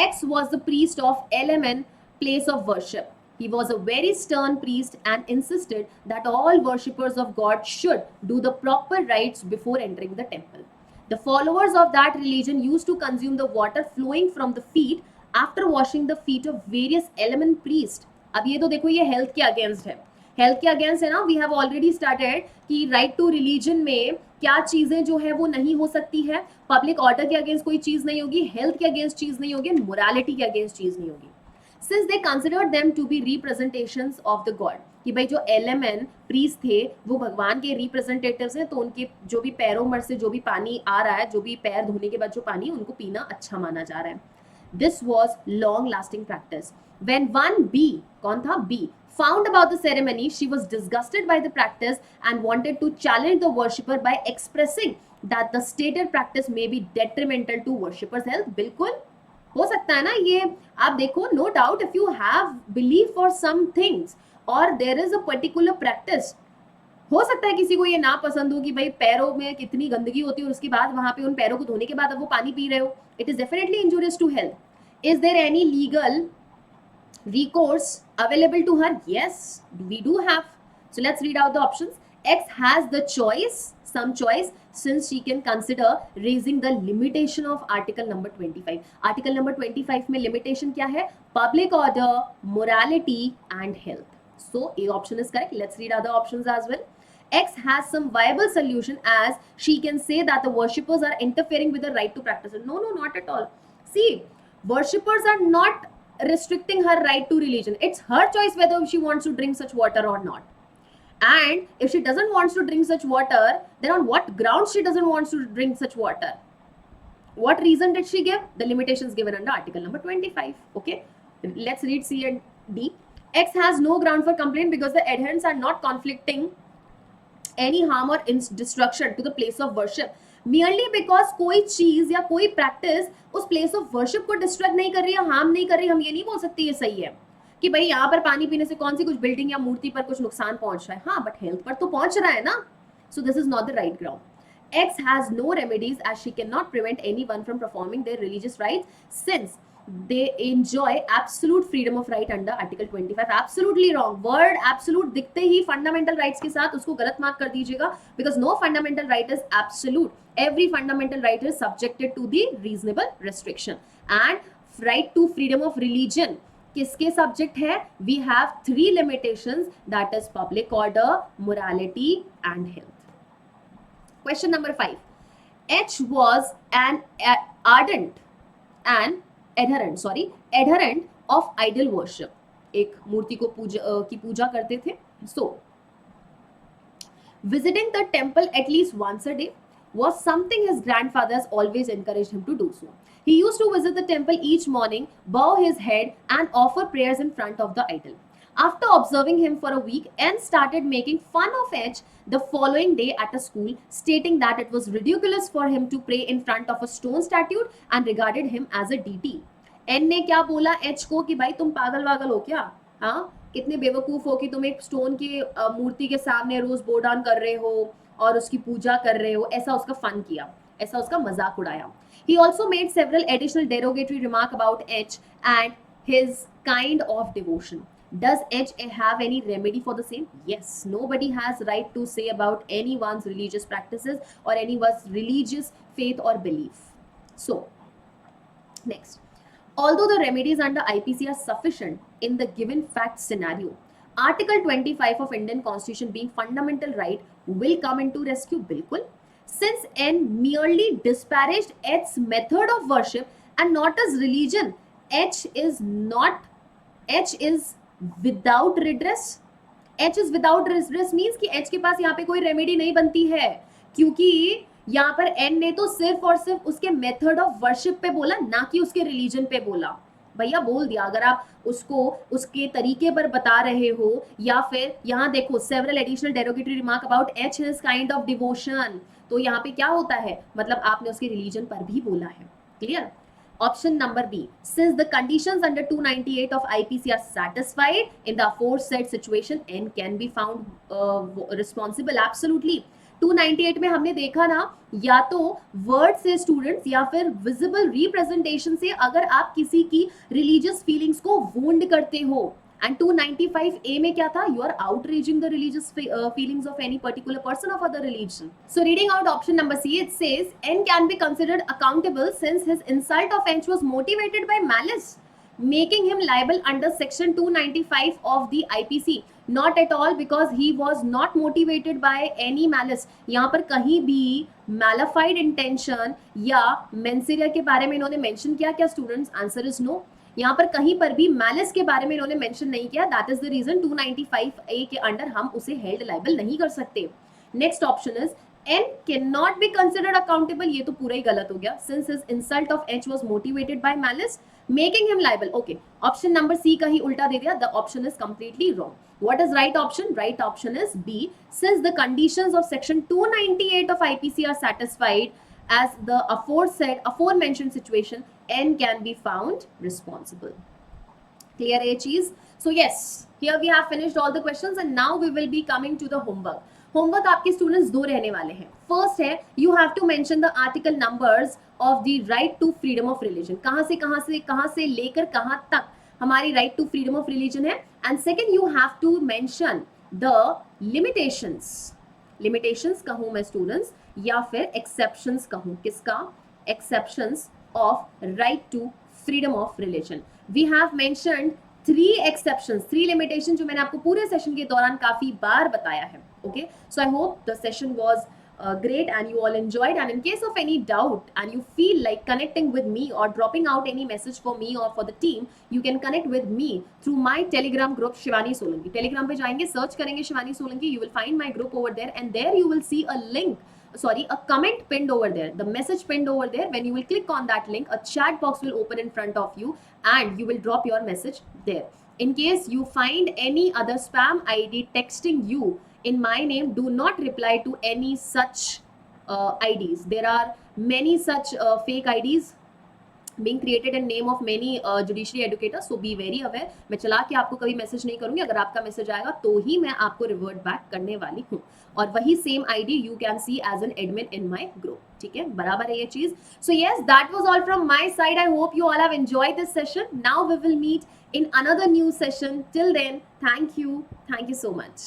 X was the priest of LMN place of worship. He was a very stern priest and insisted that all worshippers of God should do the proper rites before entering the temple. The followers of that religion used to consume the water flowing from the feet after washing the feet of various element priest. अब ये तो देखो ये health के against है, health के against है ना. वी हैव ऑलरेडी स्टार्टेड कि राइट टू रिलीजन में क्या चीजें जो है वो नहीं हो सकती है, पब्लिक ऑर्डर के अगेंस्ट कोई चीज नहीं होगी, हेल्थ के अगेंस्ट चीज नहीं होगी, मोरालिटी के अगेंस्ट चीज नहीं होगी. Since they considered them to be representations of the god, कि भाई जो एलएमएन प्रीस्ट थे वो भगवान के रिप्रेजेंटेटिव्स हैं, तो उनके जो भी पैरों में से जो भी पानी आ रहा है, जो भी पैर धोने के बाद जो पानी, उनको पीना अच्छा माना जा रहा है. This was long lasting practice. When one B, कौन था B, found about the ceremony, she was disgusted by the practice and wanted to challenge the worshipper by expressing that the stated practice may be detrimental to worshipper's health. बिल्कुल हो सकता है ना ये, आप देखो, no doubt if you have believe for some things और there is a particular practice, हो सकता है किसी को ये ना पसंद हो कि भाई पैरों में कितनी गंदगी होती है और उसके बाद वहां पे उन पैरों को धोने के बाद अब वो पानी पी रहे हो, it is definitely injurious to health. Is there any legal recourse available to her? Yes, we do have. So let's read out the options. X has the choice, some choice, since she can consider raising the limitation of article number 25. Article number 25 में limitation क्या है? Public order, morality and health. So A option is correct. Let's read other options as well. X has some viable solution as she can say that the worshippers are interfering with the right to practice. No, not at all. See, worshippers are not restricting her right to religion. It's her choice whether she wants to drink such water or not. And if she doesn't want to drink such water, then on what grounds she doesn't want to drink such water? What reason did she give? The limitations given under article number 25. Okay, let's read C and D. X has no ground for complaint because the adherents are not conflicting any harm or destruction to the place of worship. Merely because कोई चीज या कोई practice उस place of worship को distract नहीं कर रही है, हार्म नहीं कर रही, हम ये नहीं बोल सकते ये सही है कि भाई यहाँ पर पानी पीने से कौन सी कुछ बिल्डिंग या मूर्ति पर कुछ नुकसान पहुंच रहा है. हाँ, बट हेल्थ पर तो पहुंच रहा है ना. So this is not the right ground. X has no remedies as she cannot prevent anyone from performing their religious rites since they enjoy absolute freedom of right under article 25. Absolutely wrong. Word absolute दिखते ही fundamental rights के साथ उसको गलत mark कर दीजिएगा, because no fundamental right is absolute. Every fundamental right is subjected to the reasonable restriction. And right to freedom of religion किसके subject है? We have 3 limitations, that is public order, morality and health. Question number 5. H was an adherent of idol worship. एक मूर्ति को की पूजा करते थे. So visiting the temple at least once a day was something his grandfathers always encouraged him to do so. He used to visit the temple each morning, bow his head and offer prayers in front of the idol. After observing him for a week, N started making fun of H the following day at a school, stating that it was ridiculous for him to pray in front of a stone statue and regarded him as a deity. N ने क्या बोला H को कि भाई तुम पागल वागल हो क्या? हाँ, कितने बेवकूफ हो कि तुम एक स्टोन की मूर्ति के सामने रोज बो डाउन कर रहे हो और उसकी पूजा कर रहे हो. ऐसा उसका फन किया, ऐसा उसका मजाक उड़ाया. He also made several additional derogatory remarks about H and his kind of devotion. Does H have any remedy for the same? Yes. Nobody has right to say about anyone's religious practices or anyone's religious faith or belief. So, next. Although the remedies under IPC are sufficient in the given fact scenario, Article 25 of Indian Constitution being fundamental right will come into rescue. बिल्कुल. Since N merely disparaged H's method of worship and not as religion, H is without redress. H is without redress means कि H के पास यहाँ पे कोई remedy नहीं बनती है, क्योंकि यहाँ पर N ने तो सिर्फ और सिर्फ उसके मेथड ऑफ वर्शिप पे बोला, ना कि उसके रिलीजन पे बोला. भैया बोल दिया, अगर आप उसको उसके तरीके पर बता रहे हो या फिर यहाँ देखो several additional derogatory remark about H his kind of devotion, तो यहाँ पे क्या होता है, मतलब आपने उसके रिलीजन पर भी बोला है. Clear? Option number B. Since the conditions under 298 of IPC are satisfied in the aforesaid situation, N can be found responsible. Absolutely. 298 में हमने देखा ना, या तो वर्ड से स्टूडेंट्स या फिर विजिबल रिप्रेजेंटेशन से अगर आप किसी की रिलीजियस फीलिंग्स को वुंड करते हो. And 295A में क्या था? You are outraging the religious feelings of any particular person of other religion. So reading out option number C, it says N can be considered accountable since his insult of H was motivated by malice, making him liable under section 295 of the IPC. Not at all, because he was not motivated by any malice. यहाँ पर कहीं भी malified intention या menseria के बारे में इन्होंने mention किया क्या students? Answer is no. यहाँ पर कहीं पर भी मैलिस के बारे में इन्होंने मेंशन नहीं किया. That is the reason 295A के अंडर हम उसे हेल्ड लायबल नहीं कर सकते. Next option is N cannot be considered accountable, ये तो पूरा ही गलत हो गया, since his insult of H was motivated by malice, making him liable. Okay, option number C का ही उल्टा दे दिया, the option is completely wrong. What is right option? Right option is B. Since the conditions of section 298 of IPC are satisfied as the aforementioned situation, N can be found responsible. Clear A cheese? So yes, here we have finished all the questions and now we will be coming to the homework. Homework आपके students दो रहने वाले हैं. First है, you have to mention the article numbers of the right to freedom of religion. कहां से लेकर कहां तक हमारी right to freedom of religion है. And second, you have to mention the limitations. Limitations कहूं मैं स्टूडेंट्स या फिर एक्सेप्शंस कहूं. किसका? Exceptions of right to freedom of religion. We have mentioned 3 exceptions, 3 limitations जो मैंने आपको पूरे सेशन के दौरान काफी बार बताया है. Okay, so I hope the session was great and you all enjoyed, and in case of any doubt and you feel like connecting with me or dropping out any message for me or for the team, you can connect with me through my telegram group Shivani Solanki. Telegram पे जाएंगे, search करेंगे Shivani Solanki, you will find my group over there and there you will see a comment pinned over there, the message pinned over there. When you will click on that link, a chat box will open in front of you and you will drop your message there. In case you find any other spam ID texting you in my name, do not reply to any such IDs. There are many such fake IDs being created in name of many judiciary educators, so be very aware. मैं चला के आपको कभी message नहीं करूंगी. अगर आपका message आएगा तो ही मैं आपको रिवर्ट बैक करने वाली हूँ. और वही same ID you can see as an admin in my group. ठीक है, बराबर है ये चीज. So yes, that was all from my side. I hope you all have enjoyed this session. Now we will meet in another new session. Till then, thank you so much.